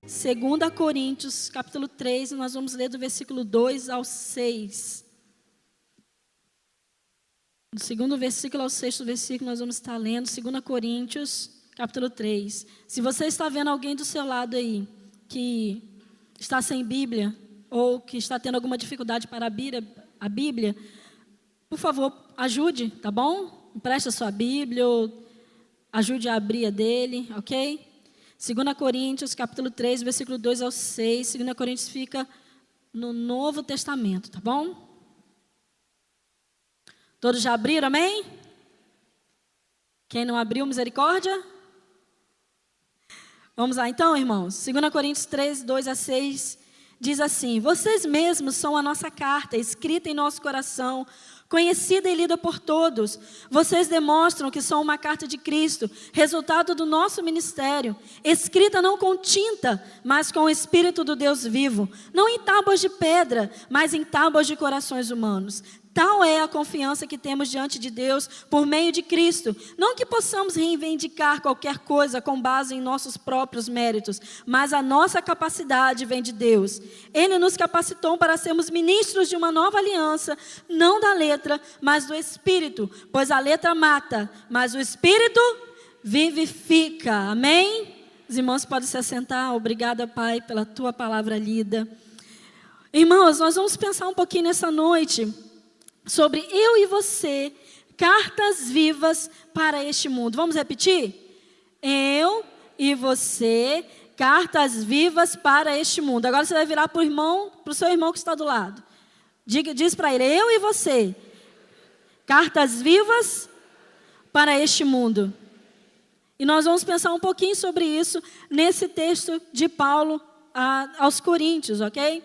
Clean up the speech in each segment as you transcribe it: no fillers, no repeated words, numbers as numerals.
2 Coríntios, capítulo 3, nós vamos ler do versículo 2 ao 6. Do segundo versículo ao sexto versículo, nós vamos estar lendo 2 Coríntios, capítulo 3. Se você está vendo alguém do seu lado aí, que está sem Bíblia, ou que está tendo alguma dificuldade para abrir a Bíblia, por favor, ajude, tá bom? Empreste a sua Bíblia, ou ajude a abrir a dele, ok? 2 Coríntios, capítulo 3, versículo 2 ao 6. 2 Coríntios fica no Novo Testamento, tá bom? Todos já abriram, amém? Quem não abriu, misericórdia? Vamos lá então, irmãos. 2 Coríntios 3, 2 a 6, diz assim: vocês mesmos são a nossa carta, escrita em nosso coração, conhecida e lida por todos. Vocês demonstram que são uma carta de Cristo, resultado do nosso ministério, escrita não com tinta, mas com o Espírito do Deus vivo, não em tábuas de pedra, mas em tábuas de corações humanos. Tal é a confiança que temos diante de Deus por meio de Cristo. Não que possamos reivindicar qualquer coisa com base em nossos próprios méritos, mas a nossa capacidade vem de Deus. Ele nos capacitou para sermos ministros de uma nova aliança, não da letra, mas do Espírito, pois a letra mata, mas o Espírito vivifica. Amém? Os irmãos podem se assentar. Obrigada, Pai, pela Tua palavra lida. Irmãos, nós vamos pensar um pouquinho nessa noite sobre eu e você, cartas vivas para este mundo. Vamos repetir? Eu e você, cartas vivas para este mundo. Agora você vai virar para o seu irmão que está do lado. Diz para ele: eu e você, cartas vivas para este mundo. E nós vamos pensar um pouquinho sobre isso nesse texto de Paulo aos Coríntios, ok?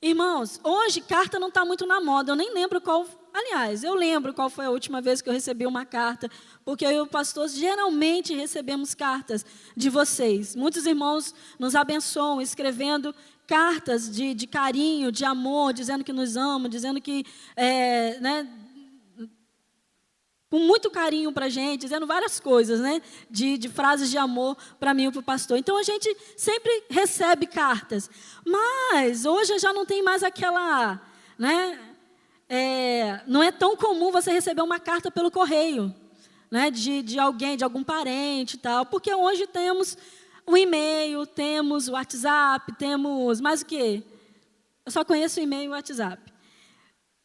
Irmãos, hoje carta não está muito na moda, eu nem lembro qual, aliás, eu lembro qual foi a última vez que eu recebi uma carta, porque eu e o pastor geralmente recebemos cartas de vocês. Muitos irmãos nos abençoam escrevendo cartas de carinho, de amor, dizendo que nos amam, dizendo que, com muito carinho para a gente, dizendo várias coisas, de frases de amor para mim e para o pastor. Então, a gente sempre recebe cartas, mas hoje já não tem mais aquela, não é tão comum você receber uma carta pelo correio, de alguém, de algum parente e tal, porque hoje temos o e-mail, temos o WhatsApp, temos mais o quê? Eu só conheço o e-mail e o WhatsApp.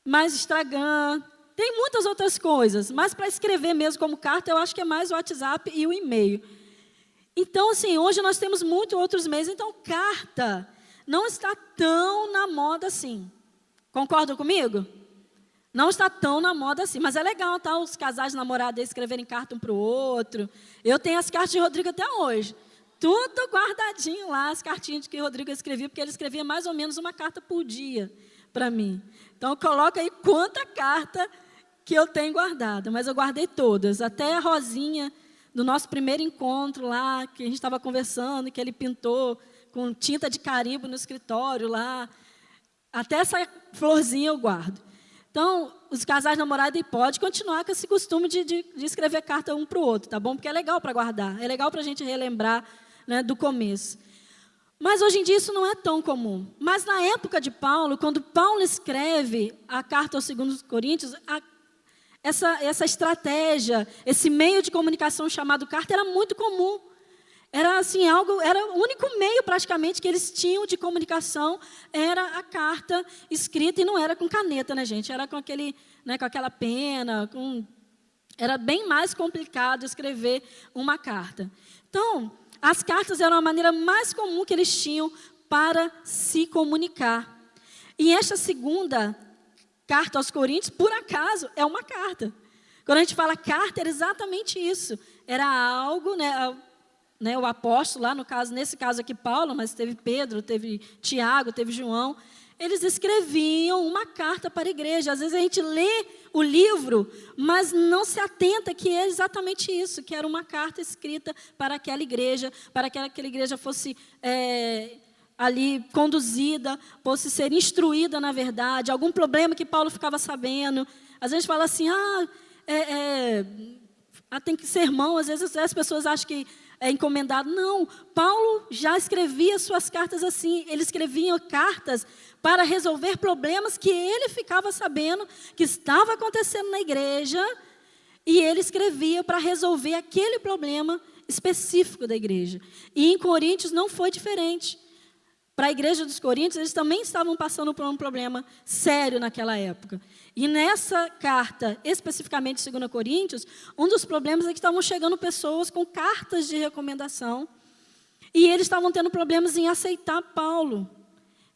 Mais Instagram. Tem muitas outras coisas, mas para escrever mesmo como carta, eu acho que é mais o WhatsApp e o e-mail. Então, assim, hoje nós temos muitos outros meios. Então, carta não está tão na moda assim. Concordam comigo? Não está tão na moda assim. Mas é legal, tá? Os casais namorados escreverem carta um para o outro. Eu tenho as cartas de Rodrigo até hoje. Tudo guardadinho lá, as cartinhas que o Rodrigo escrevia, porque ele escrevia mais ou menos uma carta por dia para mim. Então, coloca aí quanta carta que eu tenho guardada, mas eu guardei todas, até a rosinha do nosso primeiro encontro lá, que a gente estava conversando, que ele pintou com tinta de carimbo no escritório lá, até essa florzinha eu guardo. Então, os casais namorados podem continuar com esse costume de escrever carta um para o outro, tá bom? Porque é legal para guardar, é legal para a gente relembrar, do começo. Mas hoje em dia isso não é tão comum. Mas na época de Paulo, quando Paulo escreve a carta aos 2 Coríntios, essa estratégia, esse meio de comunicação chamado carta era muito comum. Era assim, era o único meio praticamente que eles tinham de comunicação, era a carta escrita, e não era com caneta, gente? Era com com aquela pena, era bem mais complicado escrever uma carta. Então, as cartas eram a maneira mais comum que eles tinham para se comunicar. E esta segunda carta aos Coríntios, por acaso, é uma carta. Quando a gente fala carta, era exatamente isso. Era algo, o apóstolo, lá nesse caso aqui Paulo, mas teve Pedro, teve Tiago, teve João. Eles escreviam uma carta para a igreja. Às vezes a gente lê o livro, mas não se atenta que é exatamente isso, que era uma carta escrita para aquela igreja, para que aquela igreja fosse ali conduzida, fosse ser instruída na verdade, algum problema que Paulo ficava sabendo. Às vezes fala assim, tem que ser irmão. Às vezes as pessoas acham que é encomendado. Não, Paulo já escrevia suas cartas assim. Ele escrevia cartas para resolver problemas que ele ficava sabendo que estava acontecendo na igreja. E ele escrevia para resolver aquele problema específico da igreja. E em Coríntios não foi diferente. Para a igreja dos Coríntios, eles também estavam passando por um problema sério naquela época. E nessa carta, especificamente 2 Coríntios, um dos problemas é que estavam chegando pessoas com cartas de recomendação. E eles estavam tendo problemas em aceitar Paulo.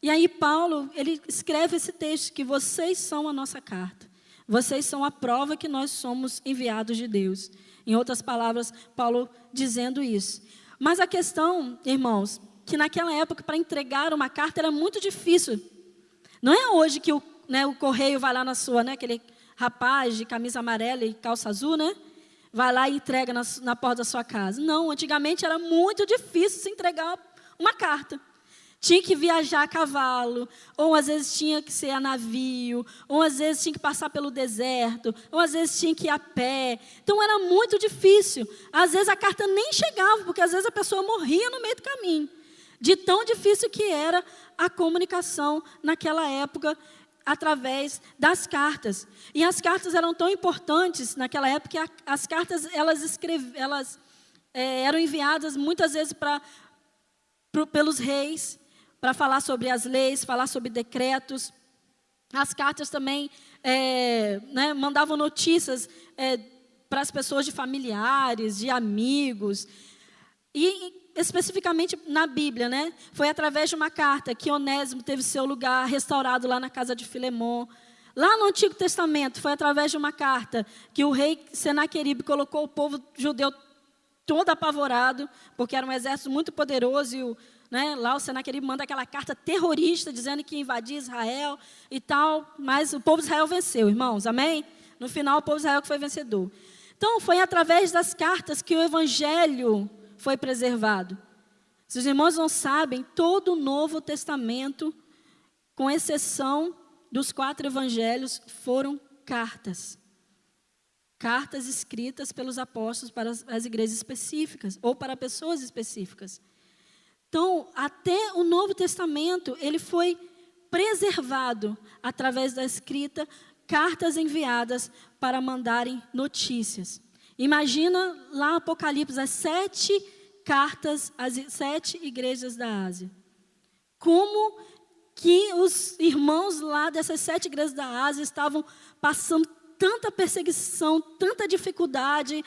E aí Paulo, ele escreve esse texto, que vocês são a nossa carta. Vocês são a prova que nós somos enviados de Deus. Em outras palavras, Paulo dizendo isso. Mas a questão, irmãos, que naquela época, para entregar uma carta era muito difícil. Não é hoje que o correio vai lá na sua, aquele rapaz de camisa amarela e calça azul, vai lá e entrega na porta da sua casa. Não, antigamente era muito difícil se entregar uma carta. Tinha que viajar a cavalo, ou às vezes tinha que ser a navio, ou às vezes tinha que passar pelo deserto, ou às vezes tinha que ir a pé. Então era muito difícil. Às vezes a carta nem chegava, porque às vezes a pessoa morria no meio do caminho. De tão difícil que era a comunicação naquela época, através das cartas. E as cartas eram tão importantes naquela época, que as cartas elas eram enviadas muitas vezes pelos reis, para falar sobre as leis, falar sobre decretos. As cartas também mandavam notícias para as pessoas de familiares, de amigos. E especificamente na Bíblia, foi através de uma carta que Onésimo teve seu lugar restaurado lá na casa de Filemon. Lá no Antigo Testamento, foi através de uma carta que o rei Senaqueribe colocou o povo judeu todo apavorado, porque era um exército muito poderoso, e lá o Senaqueribe manda aquela carta terrorista, dizendo que ia invadir Israel e tal, mas o povo de Israel venceu, irmãos, amém? No final, o povo de Israel que foi vencedor. Então, foi através das cartas que o evangelho foi preservado. Se os irmãos não sabem, todo o Novo Testamento, com exceção dos 4 evangelhos, foram cartas. Cartas escritas pelos apóstolos para as igrejas específicas, ou para pessoas específicas. Então, até o Novo Testamento, ele foi preservado através da escrita, cartas enviadas para mandarem notícias. Imagina lá Apocalipse, as 7 cartas, as 7 igrejas da Ásia. Como que os irmãos lá dessas 7 igrejas da Ásia estavam passando tanta perseguição, tanta dificuldade.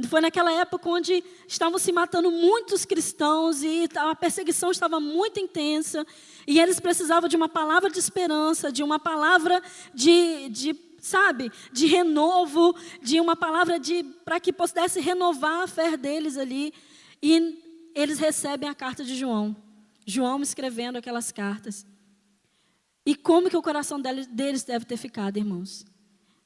Foi naquela época onde estavam se matando muitos cristãos e a perseguição estava muito intensa. E eles precisavam de uma palavra de esperança, de uma palavra de renovo, de uma palavra para que pudesse renovar a fé deles ali. E eles recebem a carta de João. João escrevendo aquelas cartas. E como que o coração deles deve ter ficado, irmãos?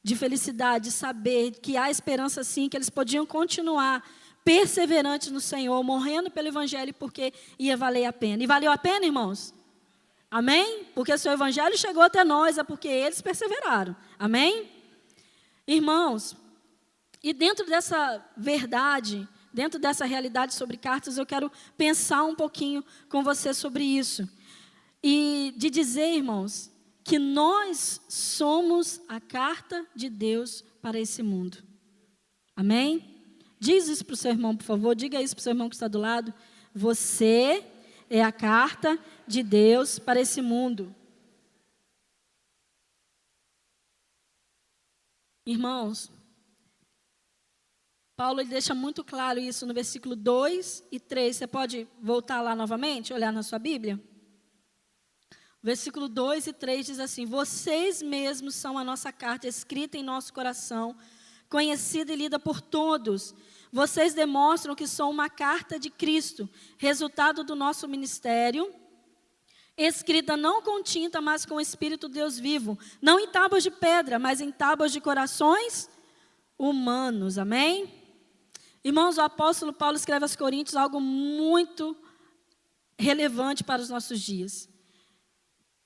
De felicidade, de saber que há esperança sim, que eles podiam continuar perseverantes no Senhor, morrendo pelo Evangelho, porque ia valer a pena. E valeu a pena, irmãos? Amém? Porque se o Evangelho chegou até nós, é porque eles perseveraram. Amém? Irmãos, e dentro dessa verdade, dentro dessa realidade sobre cartas, eu quero pensar um pouquinho com você sobre isso. E de dizer, irmãos, que nós somos a carta de Deus para esse mundo. Amém? Diz isso para o seu irmão, por favor. Diga isso para o seu irmão que está do lado. Você é a carta de Deus para esse mundo. Irmãos, Paulo ele deixa muito claro isso no versículo 2 e 3. Você pode voltar lá novamente, olhar na sua Bíblia? Versículo 2 e 3 diz assim: vocês mesmos são a nossa carta escrita em nosso coração, conhecida e lida por todos. Vocês demonstram que são uma carta de Cristo, resultado do nosso ministério, escrita não com tinta, mas com o Espírito de Deus vivo, não em tábuas de pedra, mas em tábuas de corações humanos. Amém? Irmãos, o apóstolo Paulo escreve aos Coríntios algo muito relevante para os nossos dias.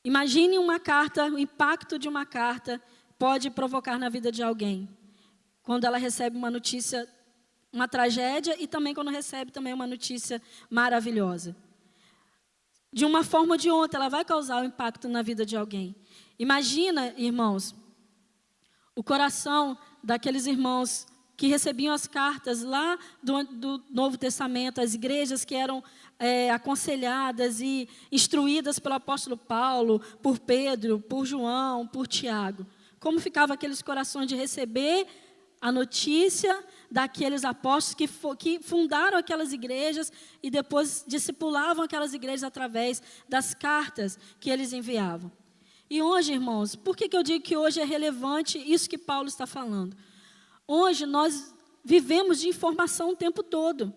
Imagine uma carta, o impacto de uma carta pode provocar na vida de alguém. Quando ela recebe uma notícia uma tragédia e também quando recebe também uma notícia maravilhosa. De uma forma ou de outra, ela vai causar um impacto na vida de alguém. Imagina, irmãos, o coração daqueles irmãos que recebiam as cartas lá do Novo Testamento, as igrejas que eram aconselhadas e instruídas pelo apóstolo Paulo, por Pedro, por João, por Tiago. Como ficavam aqueles corações de receber a notícia daqueles apóstolos que fundaram aquelas igrejas e depois discipulavam aquelas igrejas através das cartas que eles enviavam. E hoje, irmãos, por que eu digo que hoje é relevante isso que Paulo está falando? Hoje nós vivemos de informação o tempo todo.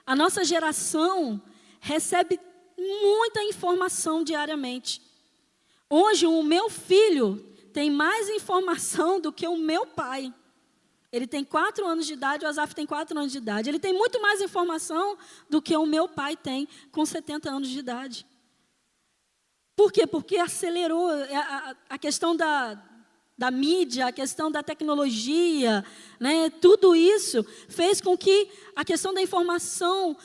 A nossa geração recebe muita informação diariamente. Hoje o meu filho tem mais informação do que o meu pai. Ele tem 4 anos de idade, o Asaf tem 4 anos de idade. Ele tem muito mais informação do que o meu pai tem com 70 anos de idade. Por quê? Porque acelerou a questão da mídia, a questão da tecnologia, né? Tudo isso fez com que a questão da informação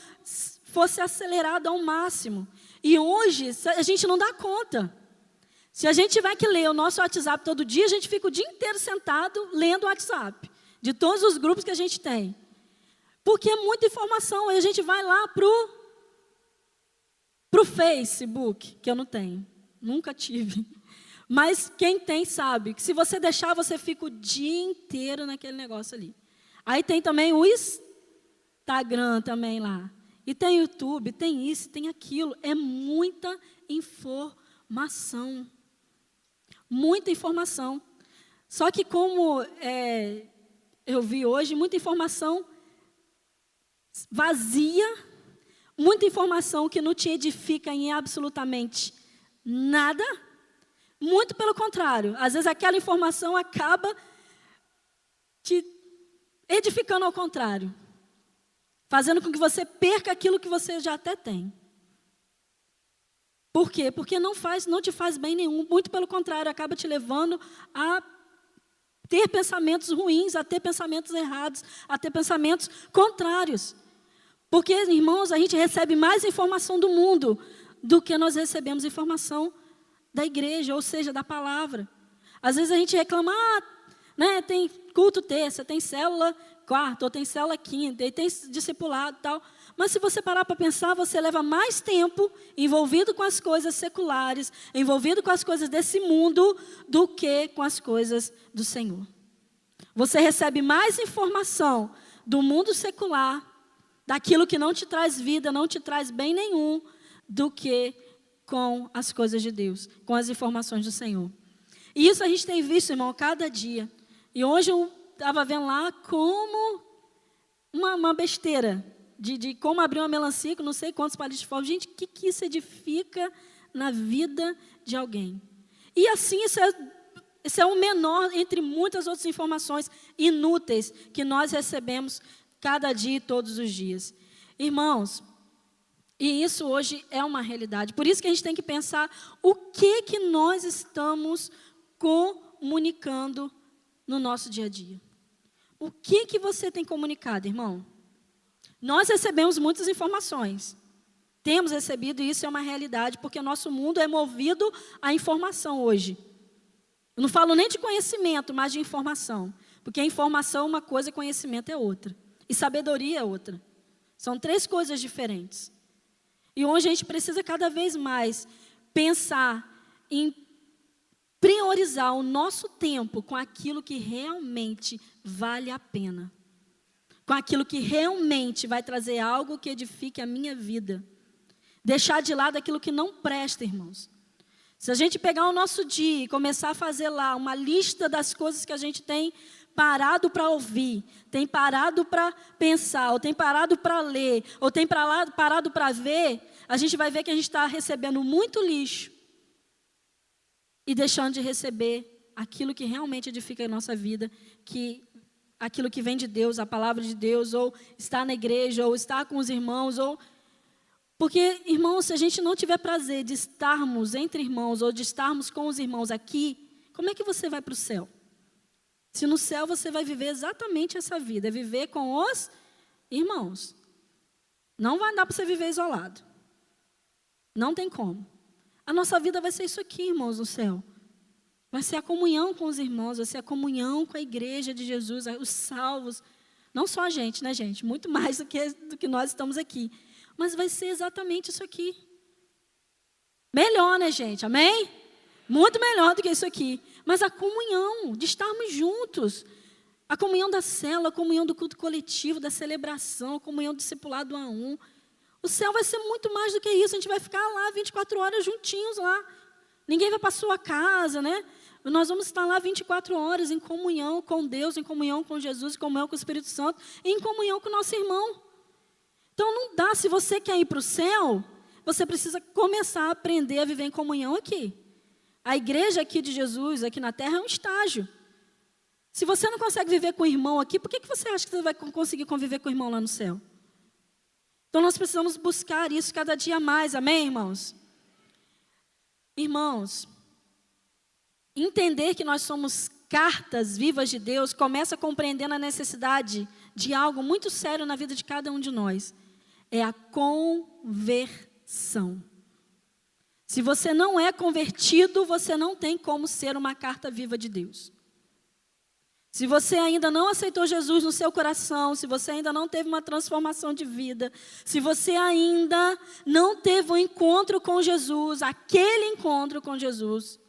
fosse acelerada ao máximo. E hoje a gente não dá conta. Se a gente tiver que ler o nosso WhatsApp todo dia, a gente fica o dia inteiro sentado lendo o WhatsApp. De todos os grupos que a gente tem. Porque é muita informação. Aí a gente vai lá pro Facebook, que eu não tenho. Nunca tive. Mas quem tem sabe que se você deixar, você fica o dia inteiro naquele negócio ali. Aí tem também o Instagram também lá. E tem YouTube, tem isso, tem aquilo. É muita informação. Muita informação. Só que como eu vi hoje, muita informação vazia, muita informação que não te edifica em absolutamente nada. Muito pelo contrário, às vezes aquela informação acaba te edificando ao contrário, fazendo com que você perca aquilo que você já até tem. Por quê? Porque não te faz bem nenhum, muito pelo contrário, acaba te levando a ter pensamentos ruins, a ter pensamentos errados, a ter pensamentos contrários. Porque, irmãos, a gente recebe mais informação do mundo do que nós recebemos informação da igreja, ou seja, da palavra. Às vezes a gente reclama, né, tem culto terça, tem célula quarta, ou tem célula quinta, e tem discipulado e tal. Mas se você parar para pensar, você leva mais tempo envolvido com as coisas seculares, envolvido com as coisas desse mundo, do que com as coisas do Senhor. Você recebe mais informação do mundo secular, daquilo que não te traz vida, não te traz bem nenhum, do que com as coisas de Deus, com as informações do Senhor. E isso a gente tem visto, irmão, cada dia. E hoje eu estava vendo lá como uma besteira, de como abrir uma melancia, com não sei quantos palitos de fósforo. Gente, o que isso edifica na vida de alguém? E assim, isso é o menor entre muitas outras informações inúteis que nós recebemos cada dia e todos os dias. Irmãos, e isso hoje é uma realidade. Por isso que a gente tem que pensar o que nós estamos comunicando no nosso dia a dia. O que você tem comunicado, irmão? Nós recebemos muitas informações. Temos recebido, e isso é uma realidade, porque o nosso mundo é movido à informação hoje. Eu não falo nem de conhecimento, mas de informação. Porque a informação é uma coisa e conhecimento é outra. E sabedoria é outra. São 3 coisas diferentes. E hoje a gente precisa cada vez mais pensar em priorizar o nosso tempo com aquilo que realmente vale a pena. Com aquilo que realmente vai trazer algo que edifique a minha vida. Deixar de lado aquilo que não presta, irmãos. Se a gente pegar o nosso dia e começar a fazer lá uma lista das coisas que a gente tem parado para ouvir, tem parado para pensar, ou tem parado para ler, ou tem parado para ver, a gente vai ver que a gente está recebendo muito lixo e deixando de receber aquilo que realmente edifica a nossa vida, aquilo que vem de Deus, a palavra de Deus, ou estar na igreja, ou estar com os irmãos, Porque, irmãos, se a gente não tiver prazer de estarmos entre irmãos, ou de estarmos com os irmãos aqui, como é que você vai para o céu? Se no céu você vai viver exatamente essa vida, viver com os Irmãos, não vai dar para você viver isolado. Não tem como. A nossa vida vai ser isso aqui, irmãos, no céu. Vai ser a comunhão com os irmãos, vai ser a comunhão com a igreja de Jesus, os salvos. Não só a gente, né, gente? Muito mais do que nós estamos aqui. Mas vai ser exatamente isso aqui. Melhor, né, gente? Amém? Muito melhor do que isso aqui. Mas a comunhão, de estarmos juntos. A comunhão da célula, a comunhão do culto coletivo, da celebração, a comunhão do discipulado 1 a 1. O céu vai ser muito mais do que isso. A gente vai ficar lá 24 horas juntinhos lá. Ninguém vai para a sua casa, né? Nós vamos estar lá 24 horas em comunhão com Deus, em comunhão com Jesus, em comunhão com o Espírito Santo, e em comunhão com o nosso irmão. Então não dá, se você quer ir para o céu, você precisa começar a aprender a viver em comunhão aqui. A igreja aqui de Jesus, aqui na terra, é um estágio. Se você não consegue viver com o irmão aqui, por que você acha que você vai conseguir conviver com o irmão lá no céu? Então nós precisamos buscar isso cada dia mais, amém, irmãos? Irmãos, entender que nós somos cartas vivas de Deus começa compreendendo a necessidade de algo muito sério na vida de cada um de nós. É a conversão. Se você não é convertido, você não tem como ser uma carta viva de Deus. Se você ainda não aceitou Jesus no seu coração, se você ainda não teve uma transformação de vida, se você ainda não teve um encontro com Jesus, aquele encontro com Jesus,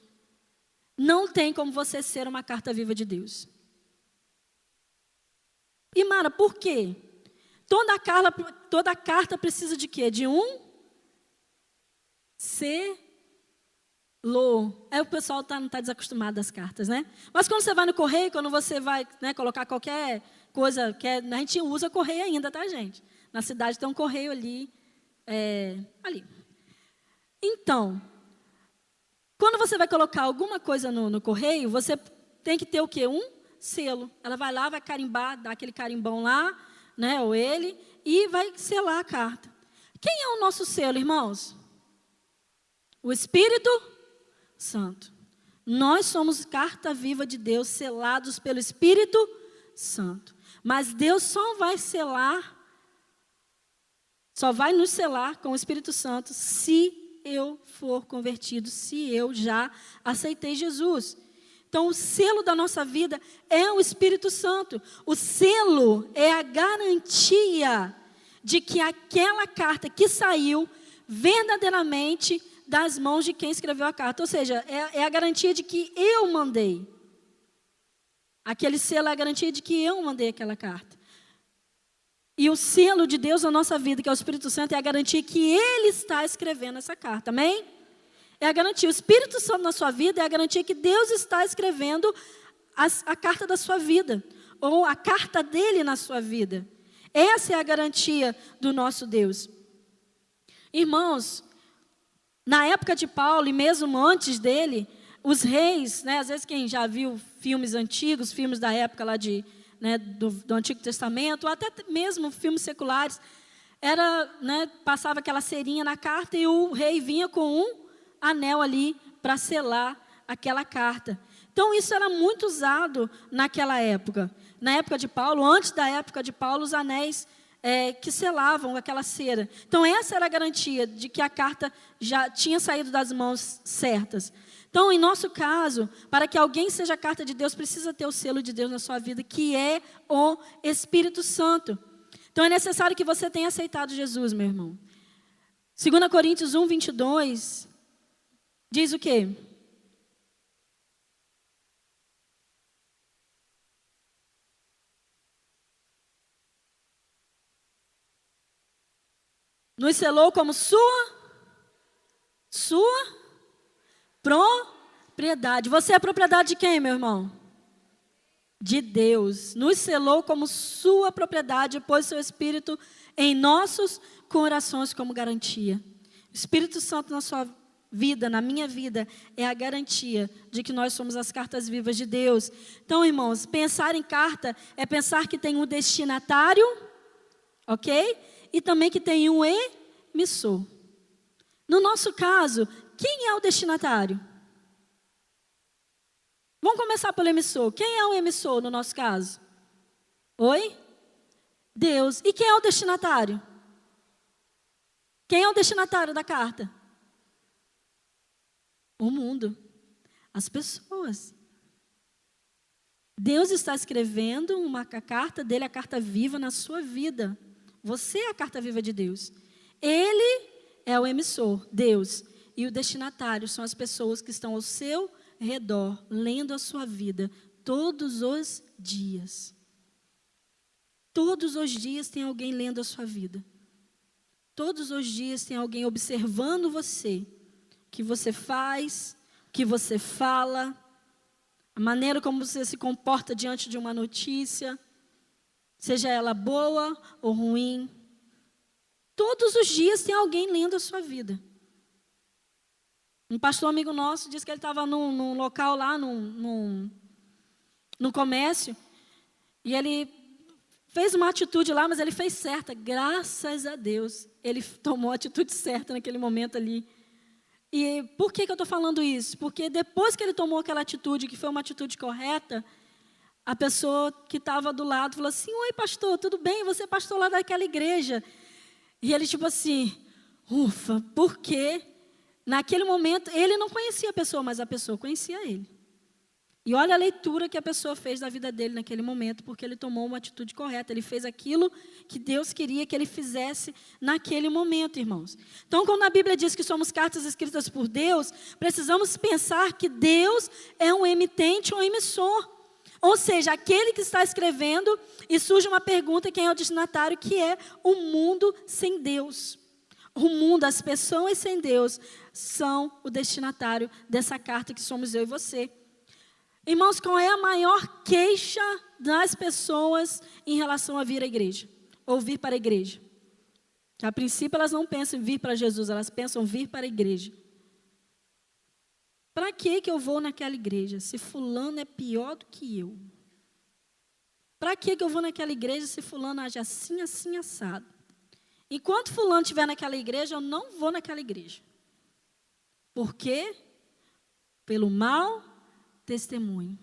não tem como você ser uma carta viva de Deus. E Mara, por quê? Toda carta precisa de quê? De um selo. O pessoal não está desacostumado das cartas, né? Mas quando você vai no correio, quando você vai, né, colocar qualquer coisa, a gente usa correio ainda, tá, gente? Na cidade tem um correio ali. Ali. Então, quando você vai colocar alguma coisa no correio, você tem que ter o quê? Um selo. Ela vai lá, vai carimbar, dá aquele carimbão lá, né, ou ele, e vai selar a carta. Quem é o nosso selo, irmãos? O Espírito Santo. Nós somos carta viva de Deus, selados pelo Espírito Santo. Mas Deus só vai nos selar com o Espírito Santo se eu for convertido, se eu já aceitei Jesus. Então, o selo da nossa vida é o Espírito Santo. O selo é a garantia de que aquela carta que saiu verdadeiramente das mãos de quem escreveu a carta. Ou seja, é a garantia de que eu mandei. Aquele selo é a garantia de que eu mandei aquela carta. E o selo de Deus na nossa vida, que é o Espírito Santo, é a garantia que Ele está escrevendo essa carta. Amém? É a garantia. O Espírito Santo na sua vida é a garantia que Deus está escrevendo a carta da sua vida. Ou a carta dele na sua vida. Essa é a garantia do nosso Deus. Irmãos, na época de Paulo, e mesmo antes dele, os reis, né, às vezes quem já viu filmes antigos, filmes da época lá do Antigo Testamento, ou até mesmo filmes seculares, passava aquela cerinha na carta e o rei vinha com um anel ali para selar aquela carta. Então isso era muito usado naquela época. Na época de Paulo, antes da época de Paulo, os anéis que selavam aquela cera. Então essa era a garantia de que a carta já tinha saído das mãos certas. Então, em nosso caso, para que alguém seja carta de Deus, precisa ter o selo de Deus na sua vida, que é o Espírito Santo. Então é necessário que você tenha aceitado Jesus, meu irmão. 2 Coríntios 1, 22, diz o quê? Nos selou como sua propriedade. Você é a propriedade de quem, meu irmão? De Deus. Nos selou como sua propriedade, pôs seu Espírito em nossos corações como garantia. O Espírito Santo na sua vida, na minha vida, é a garantia de que nós somos as cartas vivas de Deus. Então, irmãos, pensar em carta é pensar que tem um destinatário, ok? E também que tem um emissor. No nosso caso, quem é o destinatário? Vamos começar pelo emissor. Quem é o emissor no nosso caso? Oi? Deus. E quem é o destinatário? Quem é o destinatário da carta? O mundo. As pessoas. Deus está escrevendo uma carta dele, a carta viva na sua vida. Você é a carta viva de Deus. Ele é o emissor, Deus. E o destinatário são as pessoas que estão ao seu redor, lendo a sua vida todos os dias. Todos os dias tem alguém lendo a sua vida. Todos os dias tem alguém observando você. O que você faz, o que você fala, a maneira como você se comporta diante de uma notícia, seja ela boa ou ruim. Todos os dias tem alguém lendo a sua vida. Um pastor amigo nosso disse que ele estava num local lá, num comércio, e ele fez uma atitude lá, mas ele fez certa. Graças a Deus, ele tomou a atitude certa naquele momento ali. E por que eu estou falando isso? Porque depois que ele tomou aquela atitude, que foi uma atitude correta, a pessoa que estava do lado falou assim: oi, pastor, tudo bem? Você é pastor lá daquela igreja. E ele tipo assim, ufa, porque naquele momento ele não conhecia a pessoa, mas a pessoa conhecia ele. E olha a leitura que a pessoa fez da vida dele naquele momento, porque ele tomou uma atitude correta. Ele fez aquilo que Deus queria que ele fizesse naquele momento, irmãos. Então, quando a Bíblia diz que somos cartas escritas por Deus, precisamos pensar que Deus é um emitente ou emissor. Ou seja, aquele que está escrevendo, e surge uma pergunta: quem é o destinatário? Que é o mundo sem Deus. O mundo, as pessoas sem Deus, são o destinatário dessa carta que somos eu e você. Irmãos, qual é a maior queixa das pessoas em relação a vir à igreja? Ou vir para a igreja? Que a princípio elas não pensam em vir para Jesus, elas pensam em vir para a igreja. Para que eu vou naquela igreja se fulano é pior do que eu? Para que eu vou naquela igreja se fulano age assim, assim, assado? Enquanto fulano estiver naquela igreja, eu não vou naquela igreja. Por quê? Pelo mau testemunho.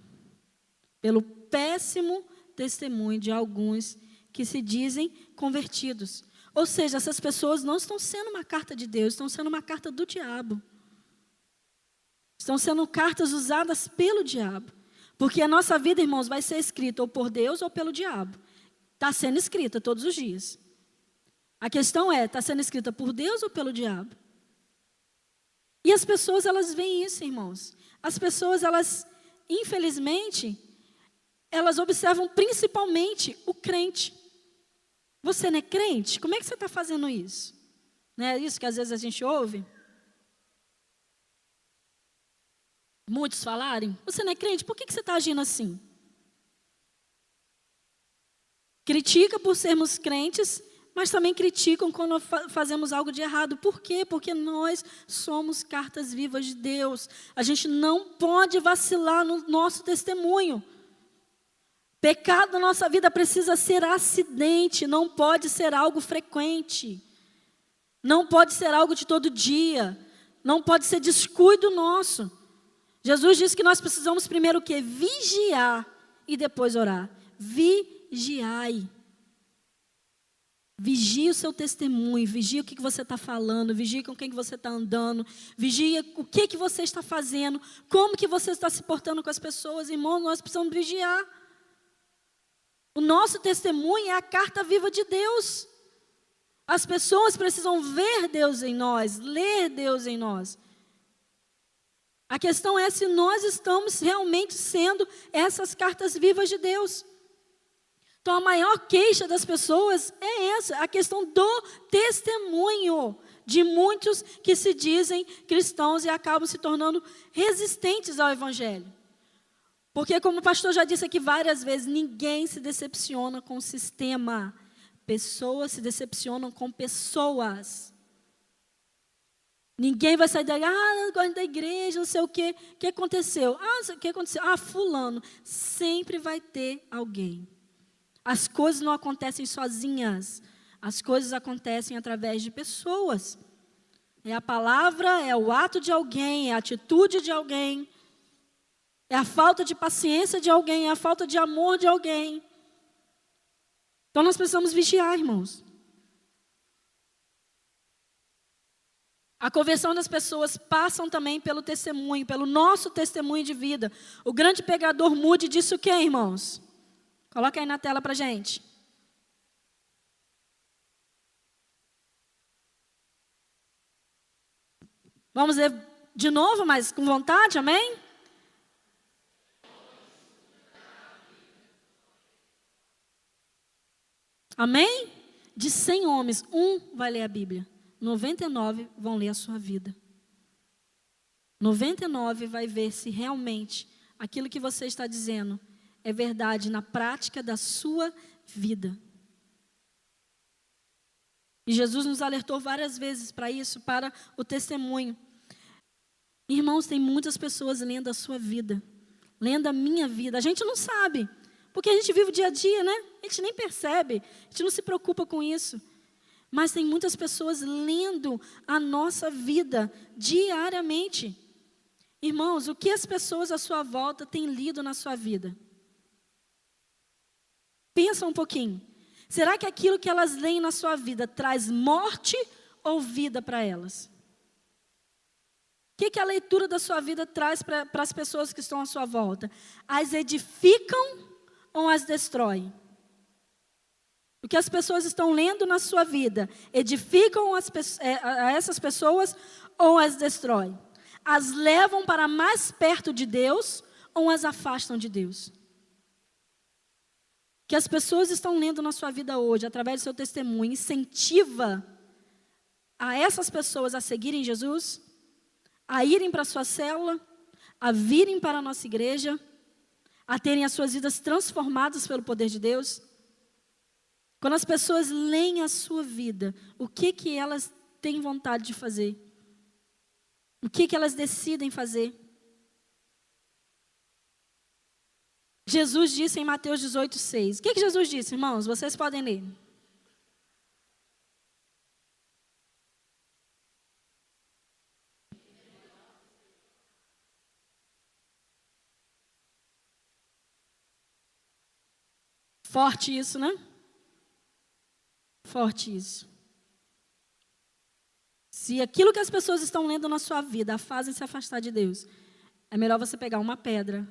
Pelo péssimo testemunho de alguns que se dizem convertidos. Ou seja, essas pessoas não estão sendo uma carta de Deus, estão sendo uma carta do diabo. Estão sendo cartas usadas pelo diabo. Porque a nossa vida, irmãos, vai ser escrita ou por Deus ou pelo diabo. Está sendo escrita todos os dias. A questão é, está sendo escrita por Deus ou pelo diabo? E as pessoas, elas veem isso, irmãos. As pessoas, elas, infelizmente, elas observam principalmente o crente. Você não é crente? Como é que você está fazendo isso? Não é isso que às vezes a gente ouve? Muitos falarem: você não é crente? Por que você está agindo assim? Critica por sermos crentes, mas também criticam quando fazemos algo de errado. Por quê? Porque nós somos cartas vivas de Deus. A gente não pode vacilar no nosso testemunho. Pecado na nossa vida precisa ser acidente, não pode ser algo frequente. Não pode ser algo de todo dia. Não pode ser descuido nosso. Jesus disse que nós precisamos primeiro o quê? Vigiar e depois orar. Vigiai. Vigie o seu testemunho, vigie o que você está falando, vigie com quem você está andando, vigie o que você está fazendo, como que você está se portando com as pessoas. Irmão, nós precisamos vigiar. O nosso testemunho é a carta viva de Deus. As pessoas precisam ver Deus em nós, ler Deus em nós. A questão é se nós estamos realmente sendo essas cartas vivas de Deus. Então, a maior queixa das pessoas é essa, a questão do testemunho de muitos que se dizem cristãos e acabam se tornando resistentes ao Evangelho. Porque, como o pastor já disse aqui várias vezes, ninguém se decepciona com o sistema. Pessoas se decepcionam com pessoas. Ninguém vai sair daí, não gosto da igreja, não sei o quê. O que aconteceu? O que aconteceu? Fulano. Sempre vai ter alguém. As coisas não acontecem sozinhas. As coisas acontecem através de pessoas. É a palavra, é o ato de alguém, é a atitude de alguém. É a falta de paciência de alguém, é a falta de amor de alguém. Então nós precisamos vigiar, irmãos. A conversão das pessoas passam também pelo testemunho, pelo nosso testemunho de vida. O grande pregador Moody disse o quê, irmãos? Coloca aí na tela para a gente. Vamos ler de novo, mas com vontade, amém? Amém? De 100 homens, um vai ler a Bíblia. 99 vão ler a sua vida. 99 vai ver se realmente aquilo que você está dizendo é verdade na prática da sua vida. E Jesus nos alertou várias vezes para isso, para o testemunho. Irmãos, tem muitas pessoas lendo a sua vida, lendo a minha vida. A gente não sabe, porque a gente vive o dia a dia, né? A gente nem percebe, a gente não se preocupa com isso. Mas tem muitas pessoas lendo a nossa vida diariamente. Irmãos, o que as pessoas à sua volta têm lido na sua vida? Pensa um pouquinho. Será que aquilo que elas leem na sua vida traz morte ou vida para elas? O que a leitura da sua vida traz para as pessoas que estão à sua volta? As edificam ou as destroem? O que as pessoas estão lendo na sua vida, edificam a essas pessoas ou as destroem? As levam para mais perto de Deus ou as afastam de Deus? O que as pessoas estão lendo na sua vida hoje, através do seu testemunho, incentiva a essas pessoas a seguirem Jesus, a irem para a sua célula, a virem para a nossa igreja, a terem as suas vidas transformadas pelo poder de Deus? Quando as pessoas leem a sua vida, o que elas têm vontade de fazer? O que elas decidem fazer? Jesus disse em Mateus 18:6. O que Jesus disse, irmãos? Vocês podem ler. Forte isso, né? Forte isso. Se aquilo que as pessoas estão lendo na sua vida a fazem se afastar de Deus, é melhor você pegar uma pedra,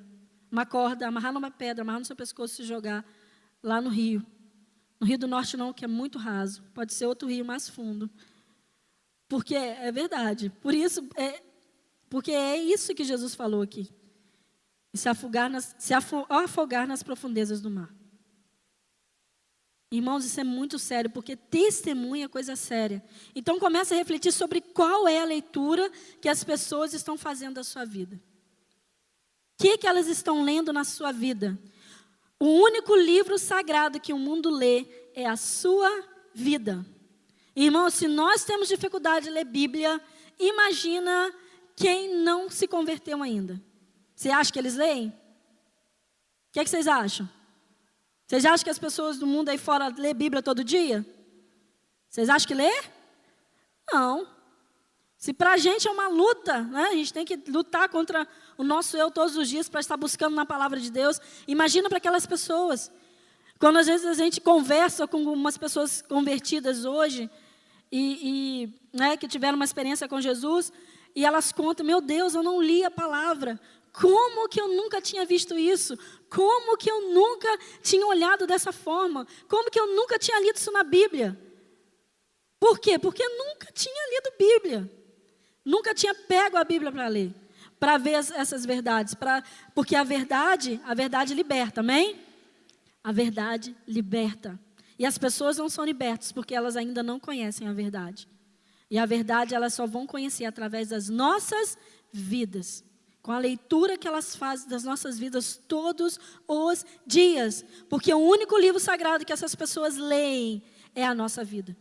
uma corda, amarrar numa pedra, amarrar no seu pescoço e se jogar lá no rio. No Rio do Norte não, que é muito raso. Pode ser outro rio mais fundo. Porque é verdade. Porque é isso que Jesus falou aqui. Se afogar nas profundezas do mar. Irmãos, isso é muito sério, porque testemunha é coisa séria. Então comece a refletir sobre qual é a leitura que as pessoas estão fazendo da sua vida. O que elas estão lendo na sua vida? O único livro sagrado que o mundo lê é a sua vida. Irmãos, se nós temos dificuldade de ler Bíblia, imagina quem não se converteu ainda. Você acha que eles leem? O que vocês acham? Vocês acham que as pessoas do mundo aí fora lê Bíblia todo dia? Vocês acham que lê? Não. Se para a gente é uma luta, né? A gente tem que lutar contra o nosso eu todos os dias para estar buscando na palavra de Deus. Imagina para aquelas pessoas. Quando às vezes a gente conversa com umas pessoas convertidas hoje né, que tiveram uma experiência com Jesus e elas contam, meu Deus, eu não li a palavra. Como que eu nunca tinha visto isso? Como que eu nunca tinha olhado dessa forma? Como que eu nunca tinha lido isso na Bíblia? Por quê? Porque eu nunca tinha lido Bíblia. Nunca tinha pego a Bíblia para ler, para ver essas verdades. Porque a verdade liberta, amém? A verdade liberta. E as pessoas não são libertas porque elas ainda não conhecem a verdade. E a verdade elas só vão conhecer através das nossas vidas. Com a leitura que elas fazem das nossas vidas todos os dias. Porque o único livro sagrado que essas pessoas leem é a nossa vida.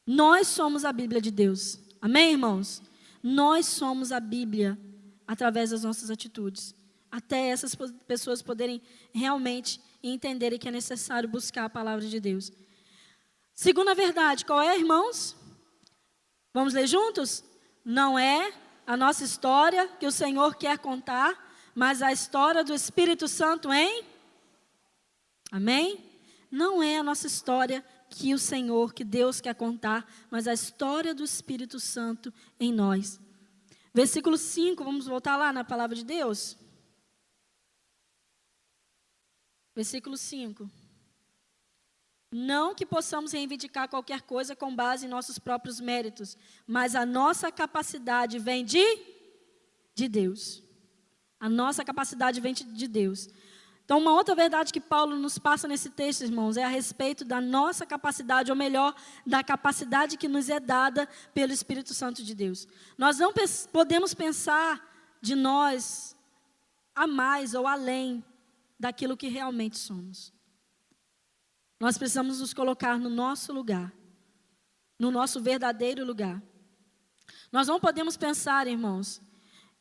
Nós somos a Bíblia de Deus. Amém, irmãos? Nós somos a Bíblia através das nossas atitudes. Até essas pessoas poderem realmente entenderem que é necessário buscar a palavra de Deus. Segunda verdade, qual é, irmãos? Vamos ler juntos? Não é a nossa história que o Senhor quer contar, mas a história do Espírito Santo em? Amém? não é a nossa história que o Senhor, que Deus quer contar, mas a história do Espírito Santo em nós. Versículo 5, vamos voltar lá na palavra de Deus? Versículo 5. Não que possamos reivindicar qualquer coisa com base em nossos próprios méritos, mas a nossa capacidade vem de Deus. A nossa capacidade vem de Deus. Então, uma outra verdade que Paulo nos passa nesse texto, irmãos, é a respeito da nossa capacidade, ou melhor, da capacidade que nos é dada pelo Espírito Santo de Deus. Nós não podemos pensar de nós a mais ou além daquilo que realmente somos. Nós precisamos nos colocar no nosso lugar, no nosso verdadeiro lugar. Nós não podemos pensar, irmãos,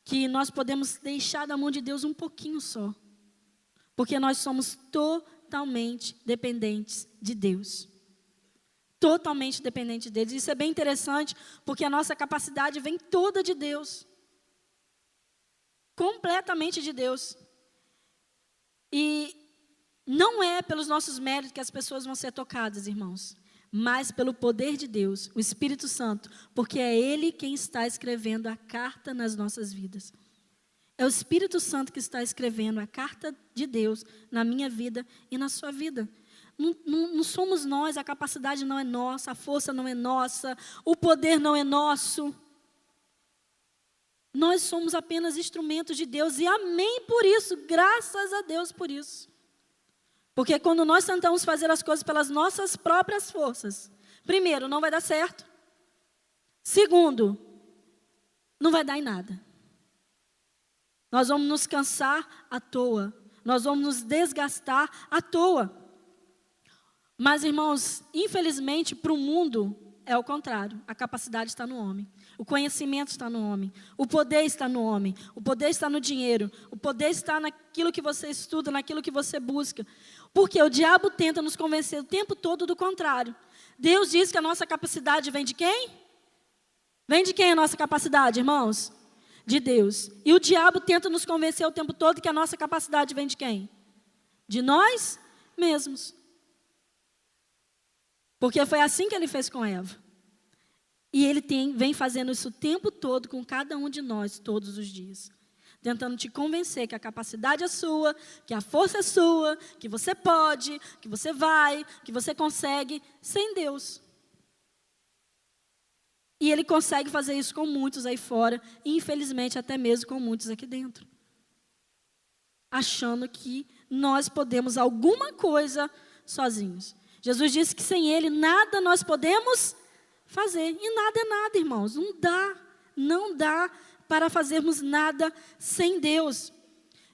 que nós podemos deixar da mão de Deus um pouquinho só. Porque nós somos totalmente dependentes de Deus. Totalmente dependentes de Deus. Isso é bem interessante, porque a nossa capacidade vem toda de Deus. Completamente de Deus. E não é pelos nossos méritos que as pessoas vão ser tocadas, irmãos. Mas pelo poder de Deus, o Espírito Santo. Porque é Ele quem está escrevendo a carta nas nossas vidas. É o Espírito Santo que está escrevendo a carta de Deus na minha vida e na sua vida. Não somos nós, a capacidade não é nossa, a força não é nossa, o poder não é nosso. Nós somos apenas instrumentos de Deus e amém por isso, graças a Deus por isso. Porque quando nós tentamos fazer as coisas pelas nossas próprias forças, primeiro, não vai dar certo. Segundo, não vai dar em nada. Nós vamos nos cansar à toa. Nós vamos nos desgastar à toa. Mas, irmãos, infelizmente, para o mundo é o contrário. A capacidade está no homem. O conhecimento está no homem. O poder está no homem. O poder está no dinheiro. O poder está naquilo que você estuda, naquilo que você busca. Porque o diabo tenta nos convencer o tempo todo do contrário. Deus diz que a nossa capacidade vem de quem? Vem de quem a nossa capacidade, irmãos? De Deus. E o diabo tenta nos convencer o tempo todo que a nossa capacidade vem de quem? De nós mesmos. Porque foi assim que ele fez com Eva. E ele vem fazendo isso o tempo todo com cada um de nós, todos os dias. Tentando te convencer que a capacidade é sua, que a força é sua, que você pode, que você vai, que você consegue, sem Deus. E ele consegue fazer isso com muitos aí fora, e infelizmente até mesmo com muitos aqui dentro. Achando que nós podemos alguma coisa sozinhos. Jesus disse que sem Ele nada nós podemos fazer. E nada é nada, irmãos. Não dá para fazermos nada sem Deus.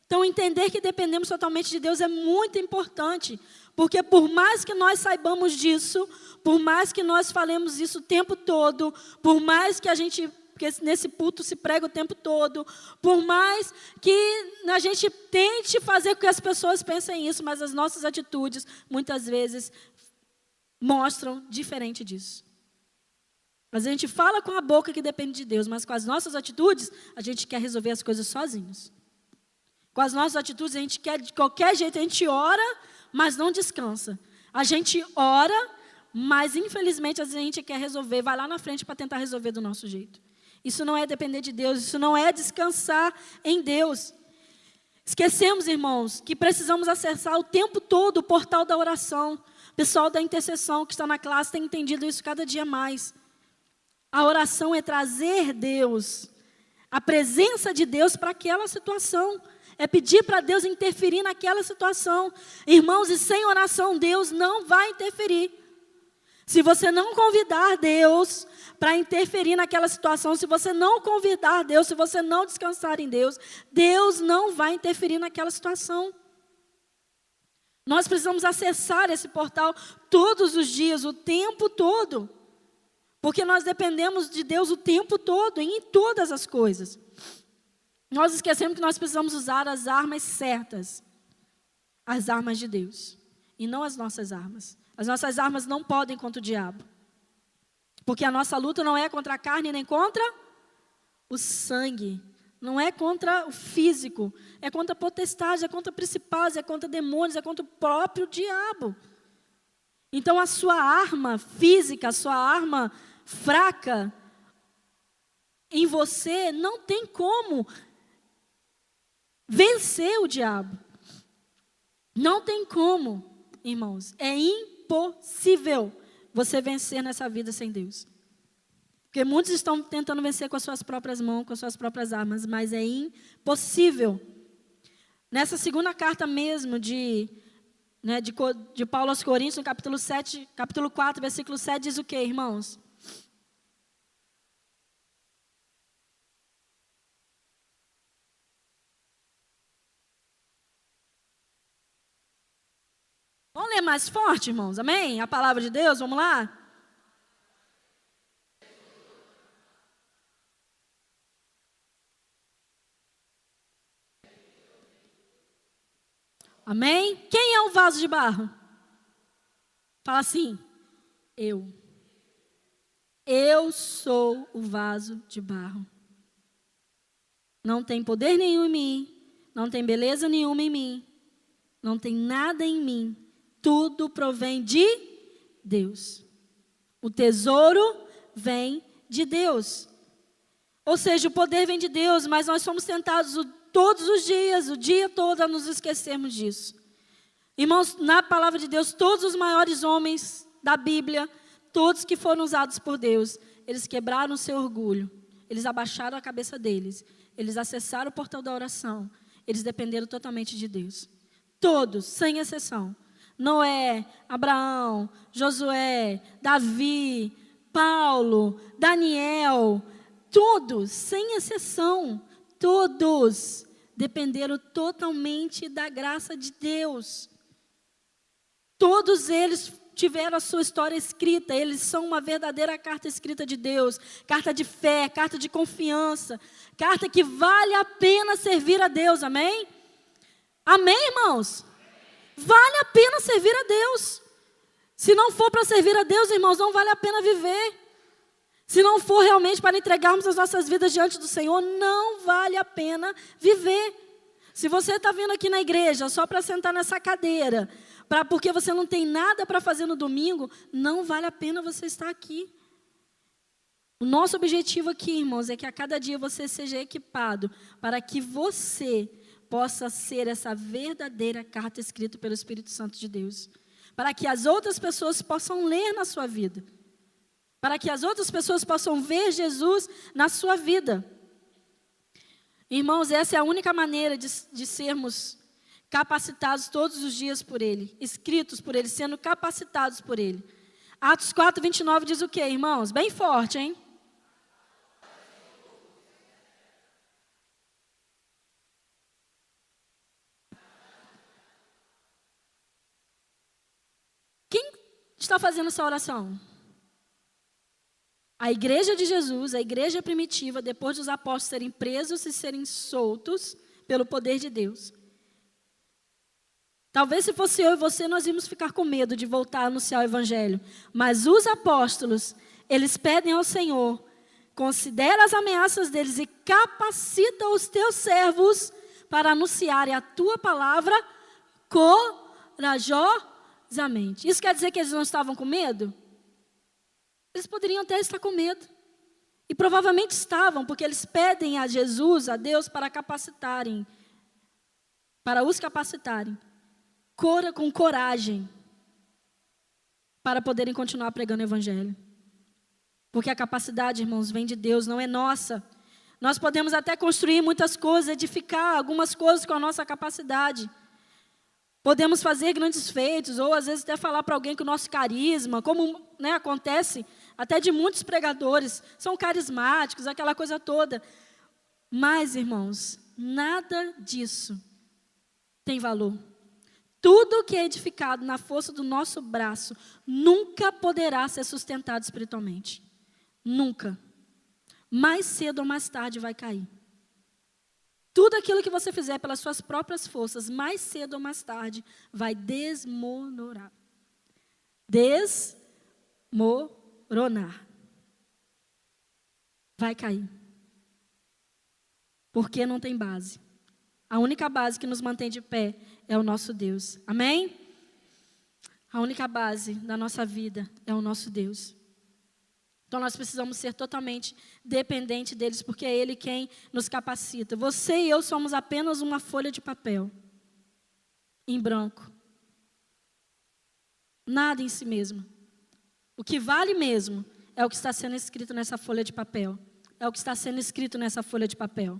Então entender que dependemos totalmente de Deus é muito importante. Porque por mais que nós saibamos disso, por mais que nós falemos isso o tempo todo, por mais que porque nesse culto se prega o tempo todo, por mais que a gente tente fazer com que as pessoas pensem isso, mas as nossas atitudes, muitas vezes, mostram diferente disso. Mas a gente fala com a boca que depende de Deus, mas com as nossas atitudes, a gente quer resolver as coisas sozinhos. Com as nossas atitudes, a gente quer de qualquer jeito, a gente ora, mas não descansa. A gente ora, mas infelizmente a gente quer resolver, vai lá na frente para tentar resolver do nosso jeito. Isso não é depender de Deus, isso não é descansar em Deus. Esquecemos, irmãos, que precisamos acessar o tempo todo o portal da oração. O pessoal da intercessão que está na classe tem entendido isso cada dia mais. A oração é trazer Deus, a presença de Deus para aquela situação. É pedir para Deus interferir naquela situação. Irmãos, e sem oração Deus não vai interferir. Se você não convidar Deus para interferir naquela situação, se você não convidar Deus, se você não descansar em Deus, Deus não vai interferir naquela situação. Nós precisamos acessar esse portal todos os dias, o tempo todo. Porque nós dependemos de Deus o tempo todo, em todas as coisas. Nós esquecemos que nós precisamos usar as armas certas. As armas de Deus. E não as nossas armas. As nossas armas não podem contra o diabo. Porque a nossa luta não é contra a carne nem contra o sangue. Não é contra o físico. É contra potestades, é contra principados, é contra demônios, é contra o próprio diabo. Então a sua arma física, a sua arma fraca em você não tem como vencer o diabo. Não tem como, irmãos. É impossível você vencer nessa vida sem Deus. Porque muitos estão tentando vencer com as suas próprias mãos, com as suas próprias armas, mas é impossível. Nessa segunda carta mesmo de Paulo aos Coríntios, no capítulo 4, versículo 7, diz o quê, irmãos? Vamos ler mais forte, irmãos? Amém? A palavra de Deus, vamos lá? Amém? Quem é o vaso de barro? Fala assim, eu. Eu sou o vaso de barro. Não tem poder nenhum em mim, não tem beleza nenhuma em mim, não tem nada em mim. Tudo provém de Deus. O tesouro vem de Deus. Ou seja, o poder vem de Deus, mas nós somos tentados todos os dias, o dia todo, a nos esquecermos disso. Irmãos, na palavra de Deus, todos os maiores homens da Bíblia, todos que foram usados por Deus, eles quebraram o seu orgulho, eles abaixaram a cabeça deles, eles acessaram o portão da oração, eles dependeram totalmente de Deus. Todos, sem exceção. Noé, Abraão, Josué, Davi, Paulo, Daniel, todos, sem exceção, todos dependeram totalmente da graça de Deus. Todos eles tiveram a sua história escrita, eles são uma verdadeira carta escrita de Deus, carta de fé, carta de confiança, carta que vale a pena servir a Deus, amém? Amém, irmãos? Vale a pena servir a Deus. Se não for para servir a Deus, irmãos, não vale a pena viver. Se não for realmente para entregarmos as nossas vidas diante do Senhor, não vale a pena viver. Se você está vindo aqui na igreja só para sentar nessa cadeira, porque você não tem nada para fazer no domingo, não vale a pena você estar aqui. O nosso objetivo aqui, irmãos, é que a cada dia você seja equipado para que você possa ser essa verdadeira carta escrita pelo Espírito Santo de Deus. Para que as outras pessoas possam ler na sua vida. Para que as outras pessoas possam ver Jesus na sua vida. Irmãos, essa é a única maneira de sermos capacitados todos os dias por Ele. Escritos por Ele, sendo capacitados por Ele. Atos 4, 29 diz o quê, irmãos? Bem forte, hein? Quem está fazendo essa oração? A igreja de Jesus, a igreja primitiva, depois dos apóstolos serem presos e serem soltos pelo poder de Deus. Talvez se fosse eu e você, nós íamos ficar com medo de voltar a anunciar o evangelho. Mas os apóstolos, eles pedem ao Senhor, considera as ameaças deles e capacita os teus servos para anunciarem a tua palavra corajosamente. Isso quer dizer que eles não estavam com medo? Eles poderiam até estar com medo. E provavelmente estavam, porque eles pedem a Jesus, a Deus, para capacitarem. Para os capacitarem. Com coragem. Para poderem continuar pregando o evangelho. Porque a capacidade, irmãos, vem de Deus, não é nossa. Nós podemos até construir muitas coisas, edificar algumas coisas com a nossa capacidade. Podemos fazer grandes feitos, ou às vezes até falar para alguém que o nosso carisma, como acontece até de muitos pregadores, são carismáticos, aquela coisa toda. Mas, irmãos, nada disso tem valor. Tudo que é edificado na força do nosso braço nunca poderá ser sustentado espiritualmente. Nunca. Mais cedo ou mais tarde vai cair. Tudo aquilo que você fizer pelas suas próprias forças, mais cedo ou mais tarde, vai desmoronar. Desmoronar. Vai cair. Porque não tem base. A única base que nos mantém de pé é o nosso Deus. Amém? A única base da nossa vida é o nosso Deus. Então nós precisamos ser totalmente dependentes deles, porque é Ele quem nos capacita. Você e eu somos apenas uma folha de papel, em branco. Nada em si mesmo. O que vale mesmo é o que está sendo escrito nessa folha de papel. É o que está sendo escrito nessa folha de papel.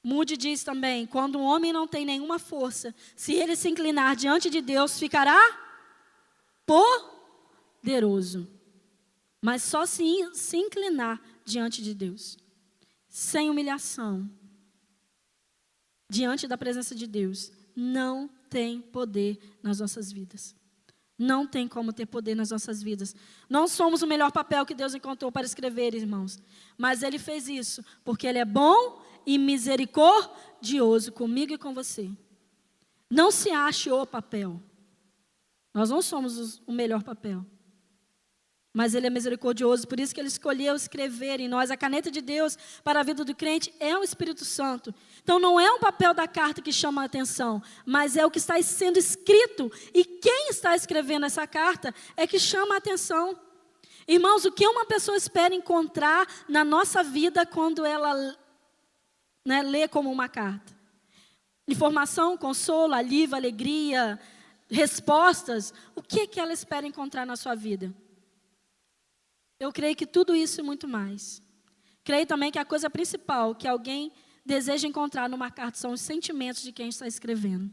Moody diz também, quando um homem não tem nenhuma força, se ele se inclinar diante de Deus, ficará poderoso. Mas só se inclinar diante de Deus, sem humilhação, diante da presença de Deus, não tem poder nas nossas vidas. Não tem como ter poder nas nossas vidas. Não somos o melhor papel que Deus encontrou para escrever, irmãos. Mas Ele fez isso porque Ele é bom e misericordioso comigo e com você. Não se ache o papel. Nós não somos o melhor papel. Mas Ele é misericordioso, por isso que Ele escolheu escrever em nós. A caneta de Deus para a vida do crente é o Espírito Santo. Então não é o papel da carta que chama a atenção, mas é o que está sendo escrito. E quem está escrevendo essa carta é que chama a atenção. Irmãos, o que uma pessoa espera encontrar na nossa vida quando ela lê como uma carta? Informação, consolo, alívio, alegria, respostas. O que ela espera encontrar na sua vida? Eu creio que tudo isso e muito mais. Creio também que a coisa principal que alguém deseja encontrar numa carta são os sentimentos de quem está escrevendo.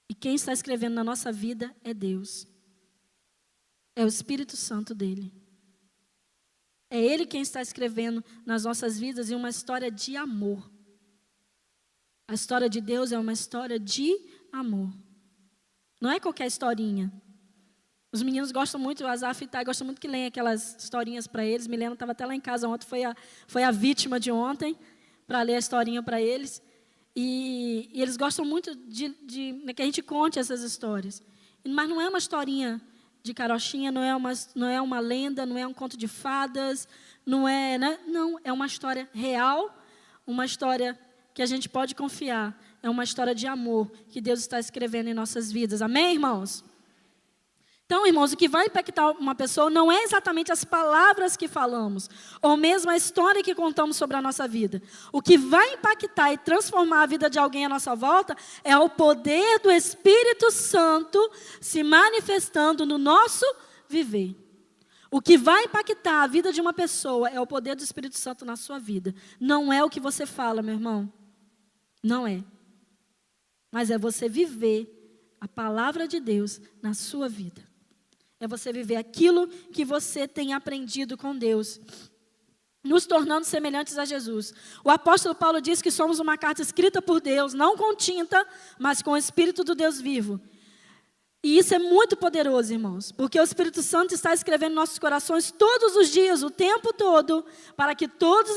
E quem está escrevendo na nossa vida é Deus. É o Espírito Santo dele. É Ele quem está escrevendo nas nossas vidas em uma história de amor. A história de Deus é uma história de amor. Não é qualquer historinha. Os meninos gostam muito, o Azaf e Thay gostam muito que leem aquelas historinhas para eles. Milena estava até lá em casa ontem, foi a vítima de ontem, para ler a historinha para eles. E eles gostam muito de que a gente conte essas histórias. Mas não é uma historinha de carochinha, não é uma lenda, não é um conto de fadas, não, é uma história real, uma história que a gente pode confiar. É uma história de amor que Deus está escrevendo em nossas vidas. Amém, irmãos? Então, irmãos, o que vai impactar uma pessoa não é exatamente as palavras que falamos, ou mesmo a história que contamos sobre a nossa vida. O que vai impactar e transformar a vida de alguém à nossa volta é o poder do Espírito Santo se manifestando no nosso viver. O que vai impactar a vida de uma pessoa é o poder do Espírito Santo na sua vida. Não é o que você fala, meu irmão. Não é. Mas é você viver a palavra de Deus na sua vida. É você viver aquilo que você tem aprendido com Deus, nos tornando semelhantes a Jesus. O apóstolo Paulo diz que somos uma carta escrita por Deus, não com tinta, mas com o Espírito do Deus vivo. E isso é muito poderoso, irmãos, porque o Espírito Santo está escrevendo em nossos corações todos os dias, o tempo todo, para que todos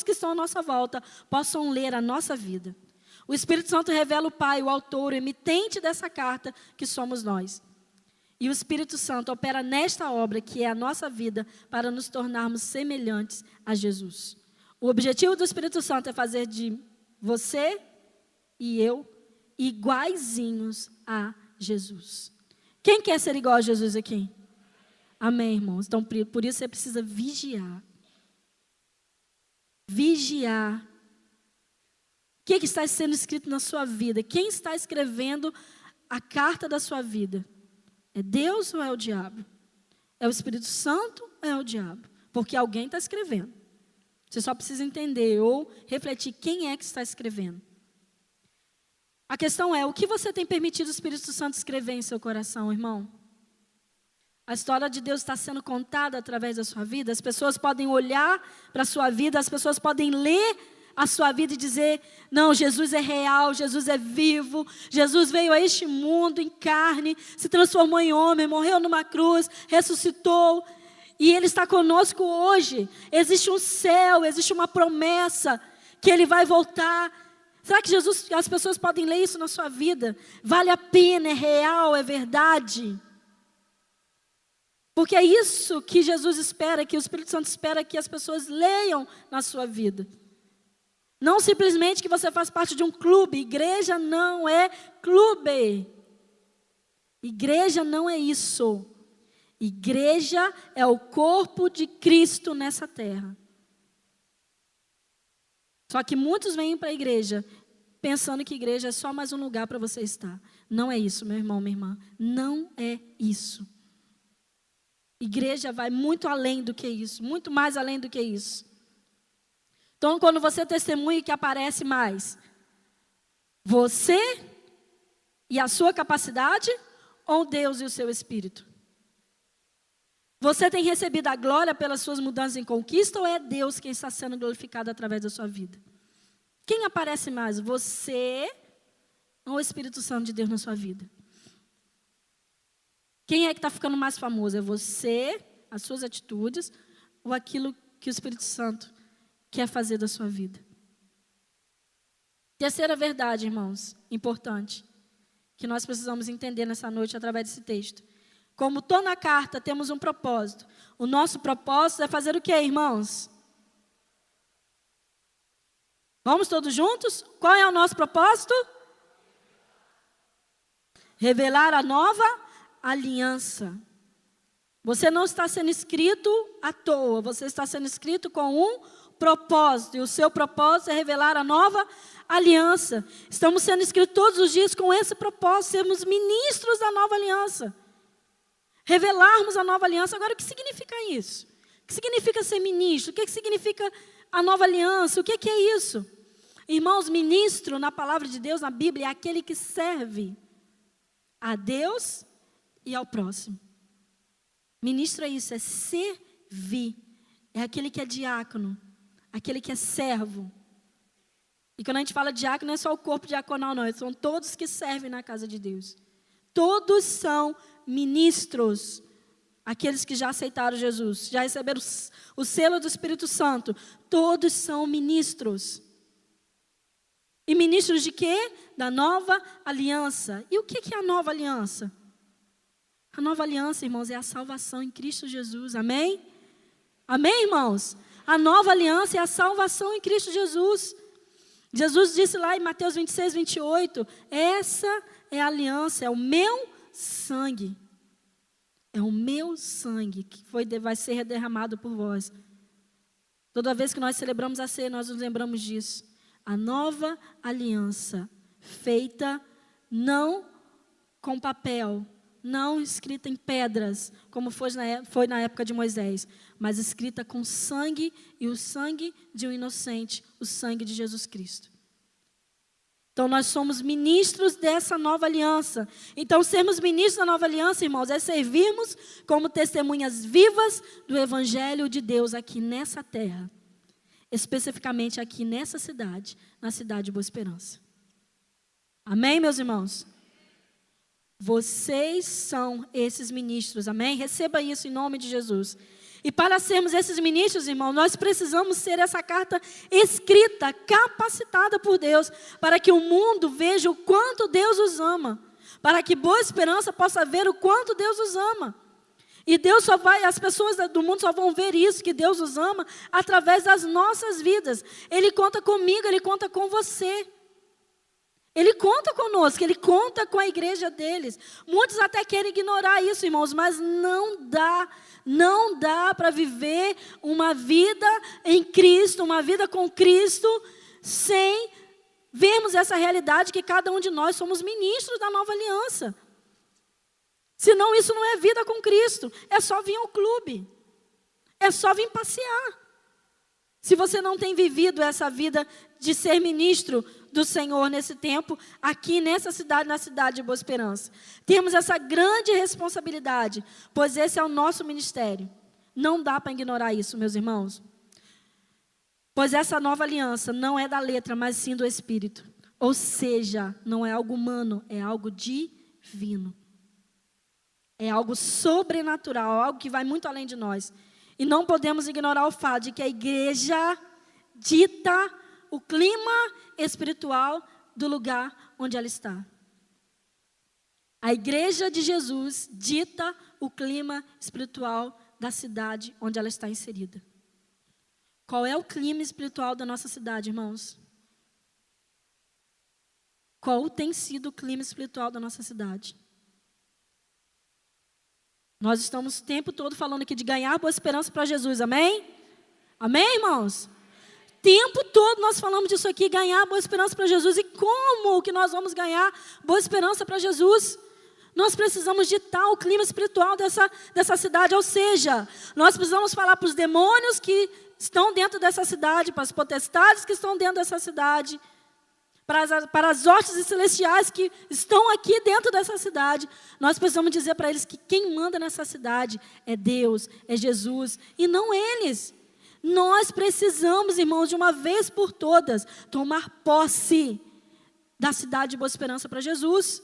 que estão à nossa volta possam ler a nossa vida. O Espírito Santo revela o Pai, o autor, o emitente dessa carta, que somos nós. E o Espírito Santo opera nesta obra, que é a nossa vida, para nos tornarmos semelhantes a Jesus. O objetivo do Espírito Santo é fazer de você e eu iguaizinhos a Jesus. Quem quer ser igual a Jesus aqui? Amém, irmãos? Então, por isso você precisa vigiar. Vigiar. O que está sendo escrito na sua vida? Quem está escrevendo a carta da sua vida? É Deus ou é o diabo? É o Espírito Santo ou é o diabo? Porque alguém está escrevendo. Você só precisa entender ou refletir quem é que está escrevendo. A questão é, o que você tem permitido o Espírito Santo escrever em seu coração, irmão? A história de Deus está sendo contada através da sua vida. As pessoas podem olhar para a sua vida, as pessoas podem ler a sua vida e dizer, não, Jesus é real, Jesus é vivo, Jesus veio a este mundo em carne, se transformou em homem, morreu numa cruz, ressuscitou, e Ele está conosco hoje. Existe um céu, existe uma promessa, que Ele vai voltar. Será que as pessoas podem ler isso na sua vida? Vale a pena, é real, é verdade? Porque é isso que Jesus espera, que o Espírito Santo espera que as pessoas leiam na sua vida. Não simplesmente que você faz parte de um clube. Igreja não é clube. Igreja não é isso. Igreja é o corpo de Cristo nessa terra. Só que muitos vêm para a igreja pensando que igreja é só mais um lugar para você estar. Não é isso, meu irmão, minha irmã. Não é isso. Igreja vai muito além do que isso, muito mais além do que isso. Então, quando você testemunha, o que aparece mais? Você e a sua capacidade ou Deus e o seu Espírito? Você tem recebido a glória pelas suas mudanças em conquista ou é Deus quem está sendo glorificado através da sua vida? Quem aparece mais? Você ou o Espírito Santo de Deus na sua vida? Quem é que está ficando mais famoso? É você, as suas atitudes ou aquilo que o Espírito Santo quer fazer da sua vida? Terceira verdade, irmãos, importante, que nós precisamos entender nessa noite através desse texto. Como toda carta, temos um propósito. O nosso propósito é fazer o quê, irmãos? Vamos todos juntos? Qual é o nosso propósito? Revelar a nova aliança. Você não está sendo escrito à toa, você está sendo escrito com um propósito. E o seu propósito é revelar a nova aliança. Estamos sendo escritos todos os dias com esse propósito, sermos ministros da nova aliança. Revelarmos a nova aliança. Agora, o que significa isso? O que significa ser ministro? O que significa a nova aliança? O que é isso? Irmãos, ministro na palavra de Deus, na Bíblia, é aquele que serve a Deus e ao próximo. Ministro é isso, é servir. É aquele que é diácono, aquele que é servo. E quando a gente fala diácono, não é só o corpo diaconal, não. São todos que servem na casa de Deus. Todos são ministros. Aqueles que já aceitaram Jesus, já receberam o selo do Espírito Santo. Todos são ministros. E ministros de quê? Da nova aliança. E o que é a nova aliança? A nova aliança, irmãos, é a salvação em Cristo Jesus. Amém? Amém, irmãos? A nova aliança é a salvação em Cristo Jesus. Jesus disse lá em Mateus 26, 28, essa é a aliança, é o meu sangue. É o meu sangue que vai ser derramado por vós. Toda vez que nós celebramos a ceia, nós nos lembramos disso. A nova aliança, feita não com papel, não escrita em pedras, como foi na época de Moisés, mas escrita com sangue, e o sangue de um inocente, o sangue de Jesus Cristo. Então, nós somos ministros dessa nova aliança. Então, sermos ministros da nova aliança, irmãos, é servirmos como testemunhas vivas do Evangelho de Deus aqui nessa terra. Especificamente aqui nessa cidade, na cidade de Boa Esperança. Amém, meus irmãos? Vocês são esses ministros, amém? Receba isso em nome de Jesus. E para sermos esses ministros, irmão, nós precisamos ser essa carta escrita, capacitada por Deus, para que o mundo veja o quanto Deus os ama, para que Boa Esperança possa ver o quanto Deus os ama. E as pessoas do mundo só vão ver isso, que Deus os ama, através das nossas vidas. Ele conta comigo, Ele conta com você. Ele conta conosco, Ele conta com a igreja deles. Muitos até querem ignorar isso, irmãos, mas não dá para viver uma vida em Cristo, uma vida com Cristo, sem vermos essa realidade que cada um de nós somos ministros da nova aliança. Senão isso não é vida com Cristo, é só vir ao clube, é só vir passear. Se você não tem vivido essa vida de ser ministro do Senhor nesse tempo, aqui nessa cidade, na cidade de Boa Esperança. Temos essa grande responsabilidade, pois esse é o nosso ministério. Não dá para ignorar isso, meus irmãos. Pois essa nova aliança não é da letra, mas sim do Espírito. Ou seja, não é algo humano, é algo divino. É algo sobrenatural, algo que vai muito além de nós. E não podemos ignorar o fato de que a igreja dita o clima espiritual do lugar onde ela está. A igreja de Jesus dita o clima espiritual da cidade onde ela está inserida. Qual é o clima espiritual da nossa cidade, irmãos? Qual tem sido o clima espiritual da nossa cidade? Nós estamos o tempo todo falando aqui de ganhar boa esperança para Jesus, amém? Amém, irmãos? Tempo todo nós falamos disso aqui, ganhar boa esperança para Jesus. E como que nós vamos ganhar boa esperança para Jesus? Nós precisamos ditar o clima espiritual dessa cidade, ou seja, nós precisamos falar para os demônios que estão dentro dessa cidade, para as potestades que estão dentro dessa cidade, para as hostes celestiais que estão aqui dentro dessa cidade. Nós precisamos dizer para eles que quem manda nessa cidade é Deus, é Jesus, e não eles. Nós precisamos, irmãos, de uma vez por todas, tomar posse da cidade de Boa Esperança para Jesus.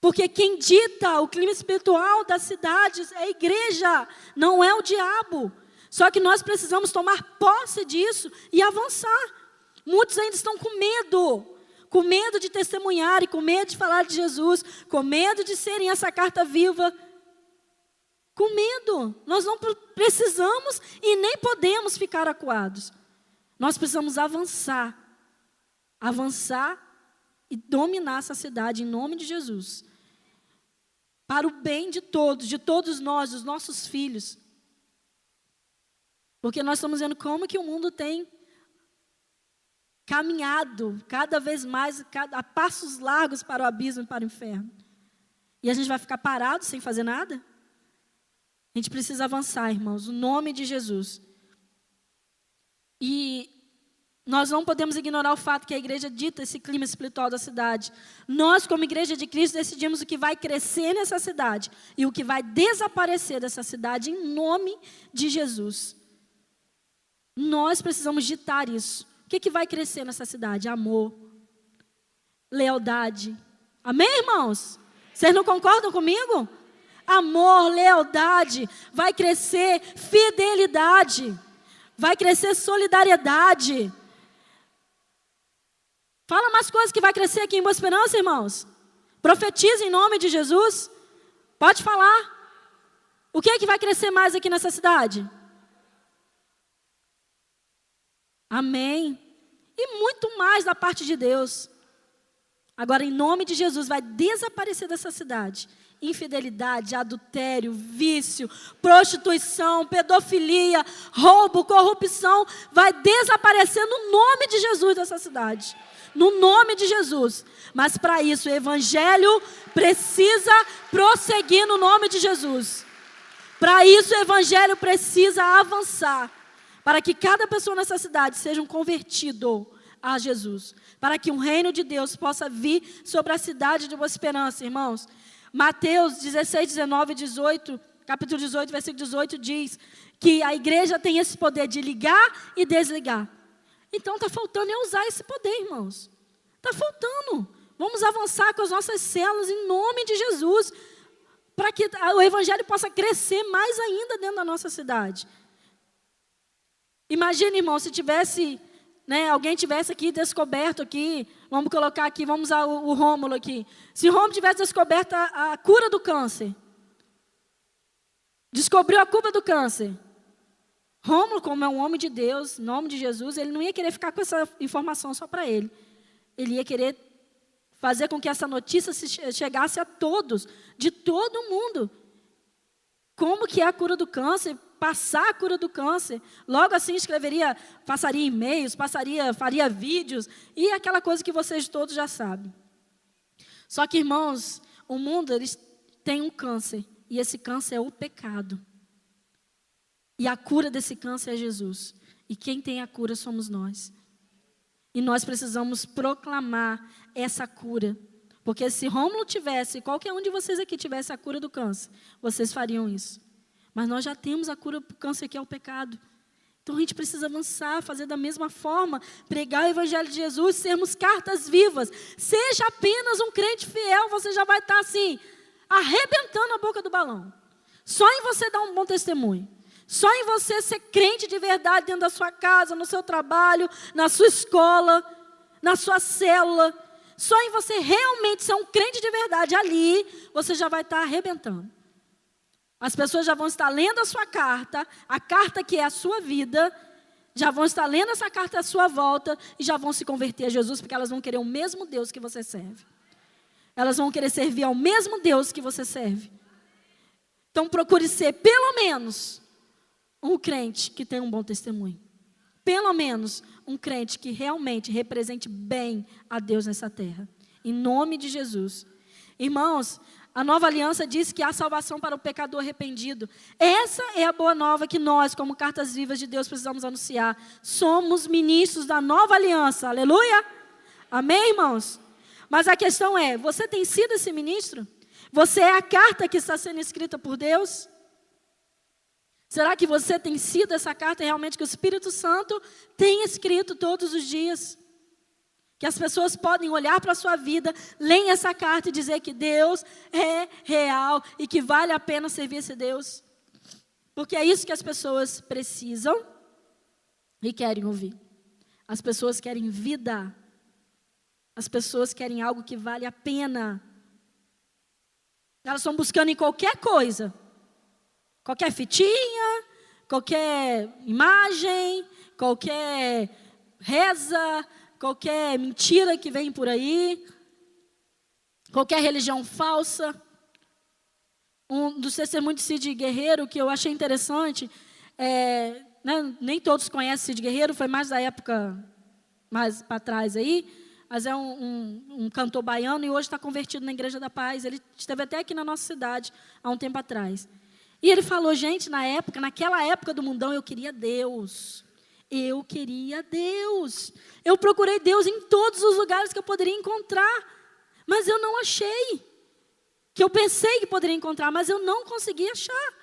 Porque quem dita o clima espiritual das cidades é a igreja, não é o diabo. Só que nós precisamos tomar posse disso e avançar. Muitos ainda estão com medo de testemunhar, e com medo de falar de Jesus, com medo de serem essa carta viva. Com medo. Nós não precisamos e nem podemos ficar acuados. Nós precisamos avançar e dominar essa cidade em nome de Jesus. Para o bem de todos nós, dos nossos filhos. Porque nós estamos vendo como que o mundo tem caminhado cada vez mais, a passos largos para o abismo e para o inferno. E a gente vai ficar parado sem fazer nada? A gente precisa avançar, irmãos, no nome de Jesus. E nós não podemos ignorar o fato que a igreja dita esse clima espiritual da cidade. Nós, como igreja de Cristo, decidimos o que vai crescer nessa cidade e o que vai desaparecer dessa cidade em nome de Jesus. Nós precisamos ditar isso. O que vai crescer nessa cidade? Amor, lealdade. Amém, irmãos? Vocês não concordam comigo? Amor, lealdade, vai crescer fidelidade, vai crescer solidariedade. Fala mais coisas que vai crescer aqui em Boa Esperança, irmãos. Profetiza em nome de Jesus. Pode falar. O que é que vai crescer mais aqui nessa cidade? Amém. E muito mais da parte de Deus. Agora, em nome de Jesus, vai desaparecer dessa cidade infidelidade, adultério, vício, prostituição, pedofilia, roubo, corrupção. Vai desaparecer no nome de Jesus dessa cidade. No nome de Jesus. Mas para isso o evangelho precisa prosseguir no nome de Jesus. Para isso o evangelho precisa avançar. Para que cada pessoa nessa cidade seja um convertido a Jesus. Para que o reino de Deus possa vir sobre a cidade de Boa Esperança, irmãos. Mateus 16, 19 e 18, capítulo 18, versículo 18 diz que a igreja tem esse poder de ligar e desligar. Então está faltando eu usar esse poder, irmãos. Está faltando. Vamos avançar com as nossas células em nome de Jesus. Para que o evangelho possa crescer mais ainda dentro da nossa cidade. Imagina, irmão, se tivesse, alguém tivesse aqui descoberto aqui, vamos colocar aqui, vamos usar o Rômulo aqui. Se Rômulo tivesse descoberto a cura do câncer, descobriu a cura do câncer. Rômulo, como é um homem de Deus, em nome de Jesus, ele não ia querer ficar com essa informação só para ele. Ele ia querer fazer com que essa notícia chegasse a todos, de todo mundo. Como que é a cura do câncer? Passar a cura do câncer. Logo assim passaria e-mails, faria vídeos e aquela coisa que vocês todos já sabem. Só que, irmãos, o mundo eles tem um câncer e esse câncer é o pecado. E a cura desse câncer é Jesus. E quem tem a cura somos nós. E nós precisamos proclamar essa cura. Porque se Rômulo tivesse, qualquer um de vocês aqui tivesse a cura do câncer, vocês fariam isso. Mas nós já temos a cura para o câncer, que é o pecado. Então a gente precisa avançar, fazer da mesma forma, pregar o evangelho de Jesus, sermos cartas vivas. Seja apenas um crente fiel, você já vai estar assim, arrebentando a boca do balão. Só em você dar um bom testemunho. Só em você ser crente de verdade dentro da sua casa, no seu trabalho, na sua escola, na sua célula. Só em você realmente ser um crente de verdade ali, você já vai estar arrebentando. As pessoas já vão estar lendo a sua carta, a carta que é a sua vida, já vão estar lendo essa carta à sua volta e já vão se converter a Jesus, porque elas vão querer o mesmo Deus que você serve. Elas vão querer servir ao mesmo Deus que você serve. Então procure ser, pelo menos, um crente que tem um bom testemunho. Pelo menos um crente que realmente represente bem a Deus nessa terra. Em nome de Jesus. Irmãos, a nova aliança diz que há salvação para o pecador arrependido. Essa é a boa nova que nós, como cartas vivas de Deus, precisamos anunciar. Somos ministros da nova aliança. Aleluia? Amém, irmãos? Mas a questão é, você tem sido esse ministro? Você é a carta que está sendo escrita por Deus? Será que você tem sido essa carta realmente que o Espírito Santo tem escrito todos os dias? Que as pessoas podem olhar para a sua vida, ler essa carta e dizer que Deus é real e que vale a pena servir esse Deus. Porque é isso que as pessoas precisam e querem ouvir. As pessoas querem vida. As pessoas querem algo que vale a pena. Elas estão buscando em qualquer coisa. Qualquer fitinha, qualquer imagem, qualquer reza, qualquer mentira que vem por aí, qualquer religião falsa. Um dos testemunhos de Cid Guerreiro que eu achei interessante, nem todos conhecem Cid Guerreiro, foi mais da época, mais para trás aí, mas é um cantor baiano e hoje está convertido na Igreja da Paz. Ele esteve até aqui na nossa cidade, há um tempo atrás. E ele falou, gente, naquela época do mundão, eu queria Deus. Eu queria Deus. Eu procurei Deus em todos os lugares que eu poderia encontrar, mas eu não achei. Que eu pensei que poderia encontrar, mas eu não consegui achar.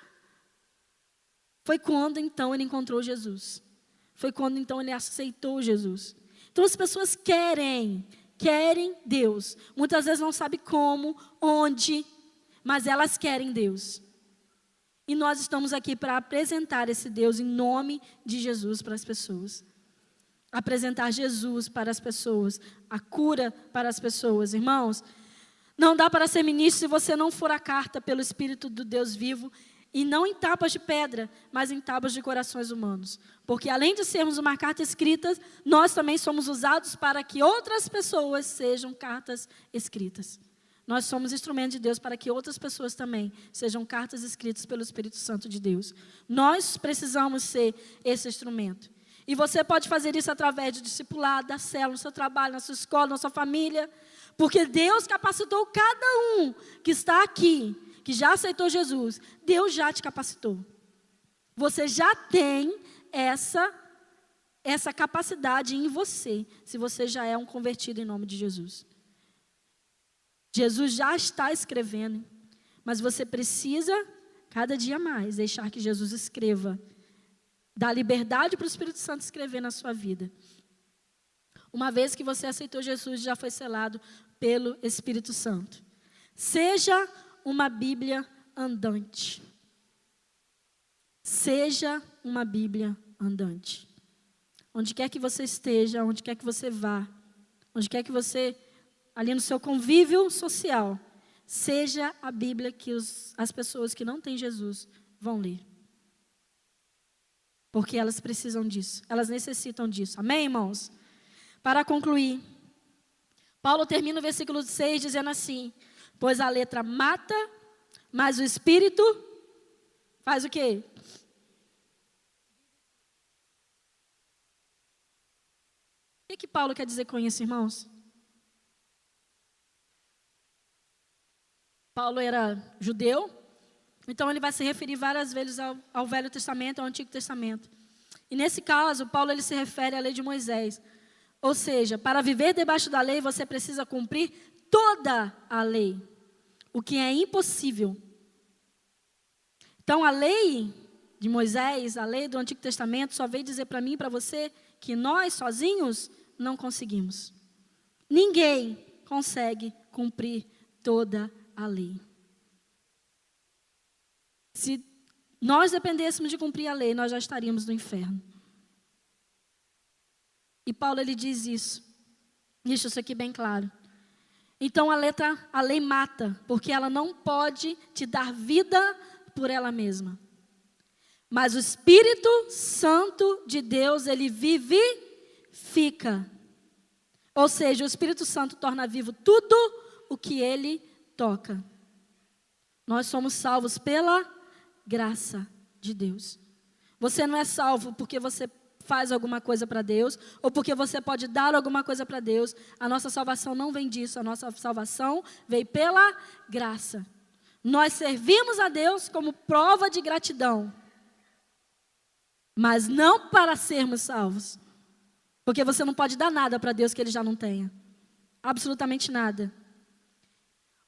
Foi quando, então, ele encontrou Jesus. Foi quando, então, ele aceitou Jesus. Então, as pessoas querem Deus. Muitas vezes não sabem como, onde, mas elas querem Deus. E nós estamos aqui para apresentar esse Deus em nome de Jesus para as pessoas. Apresentar Jesus para as pessoas. A cura para as pessoas. Irmãos, não dá para ser ministro se você não for a carta pelo Espírito do Deus vivo. E não em tábuas de pedra, mas em tábuas de corações humanos. Porque além de sermos uma carta escrita, nós também somos usados para que outras pessoas sejam cartas escritas. Nós somos instrumentos de Deus para que outras pessoas também sejam cartas escritas pelo Espírito Santo de Deus. Nós precisamos ser esse instrumento. E você pode fazer isso através de discipulado, da célula, no seu trabalho, na sua escola, na sua família. Porque Deus capacitou cada um que está aqui, que já aceitou Jesus. Deus já te capacitou. Você já tem essa capacidade em você, se você já é um convertido em nome de Jesus. Jesus já está escrevendo, mas você precisa, cada dia mais, deixar que Jesus escreva. Dar liberdade para o Espírito Santo escrever na sua vida. Uma vez que você aceitou Jesus, já foi selado pelo Espírito Santo. Seja uma Bíblia andante. Seja uma Bíblia andante. Onde quer que você esteja, onde quer que você vá, onde quer que você... ali no seu convívio social, seja a Bíblia que as pessoas que não têm Jesus vão ler. Porque elas precisam disso, elas necessitam disso. Amém, irmãos? Para concluir, Paulo termina o versículo 6 dizendo assim: pois a letra mata, mas o Espírito faz o quê? O que Paulo quer dizer com isso, irmãos? Paulo era judeu, então ele vai se referir várias vezes ao Velho Testamento, ao Antigo Testamento. E nesse caso, Paulo ele se refere à lei de Moisés. Ou seja, para viver debaixo da lei, você precisa cumprir toda a lei, o que é impossível. Então, a lei de Moisés, a lei do Antigo Testamento, só veio dizer para mim e para você que nós, sozinhos, não conseguimos. Ninguém consegue cumprir toda a lei. Se nós dependêssemos de cumprir a lei, nós já estaríamos no inferno. E Paulo ele diz isso. Deixa isso aqui bem claro. Então a lei mata, porque ela não pode te dar vida por ela mesma. Mas o Espírito Santo de Deus, ele vivifica. Ou seja, o Espírito Santo torna vivo tudo o que ele toca. Nós somos salvos pela graça de Deus. Você não é salvo porque você faz alguma coisa para Deus, ou porque você pode dar alguma coisa para Deus. A nossa salvação não vem disso, a nossa salvação veio pela graça. Nós servimos a Deus como prova de gratidão, mas não para sermos salvos. Porque você não pode dar nada para Deus que Ele já não tenha. Absolutamente nada.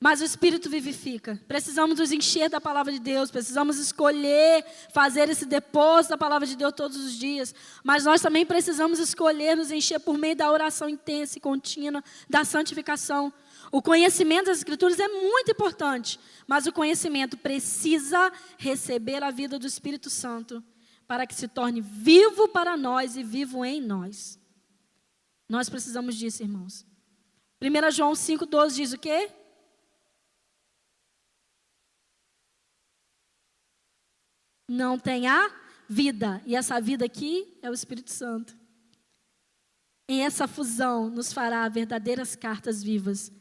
Mas o Espírito vivifica. Precisamos nos encher da palavra de Deus. Precisamos escolher fazer esse depósito da palavra de Deus todos os dias. Mas nós também precisamos escolher nos encher por meio da oração intensa e contínua, da santificação. O conhecimento das Escrituras é muito importante. Mas o conhecimento precisa receber a vida do Espírito Santo para que se torne vivo para nós e vivo em nós. Nós precisamos disso, irmãos. 1 João 5,12 diz o quê? Não tem a vida. E essa vida aqui é o Espírito Santo. Em essa fusão nos fará verdadeiras cartas vivas.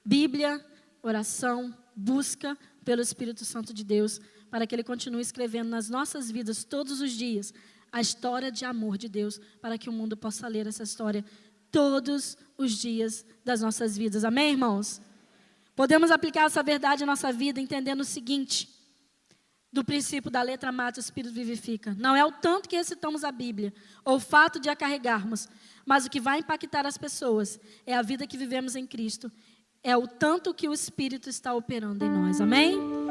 Bíblia, oração, busca pelo Espírito Santo de Deus, para que Ele continue escrevendo nas nossas vidas todos os dias a história de amor de Deus, para que o mundo possa ler essa história todos os dias das nossas vidas. Amém, irmãos? Podemos aplicar essa verdade à nossa vida entendendo o seguinte: do princípio da letra mata, o Espírito vivifica. Não é o tanto que recitamos a Bíblia, ou o fato de a carregarmos, mas o que vai impactar as pessoas é a vida que vivemos em Cristo. É o tanto que o Espírito está operando em nós. Amém?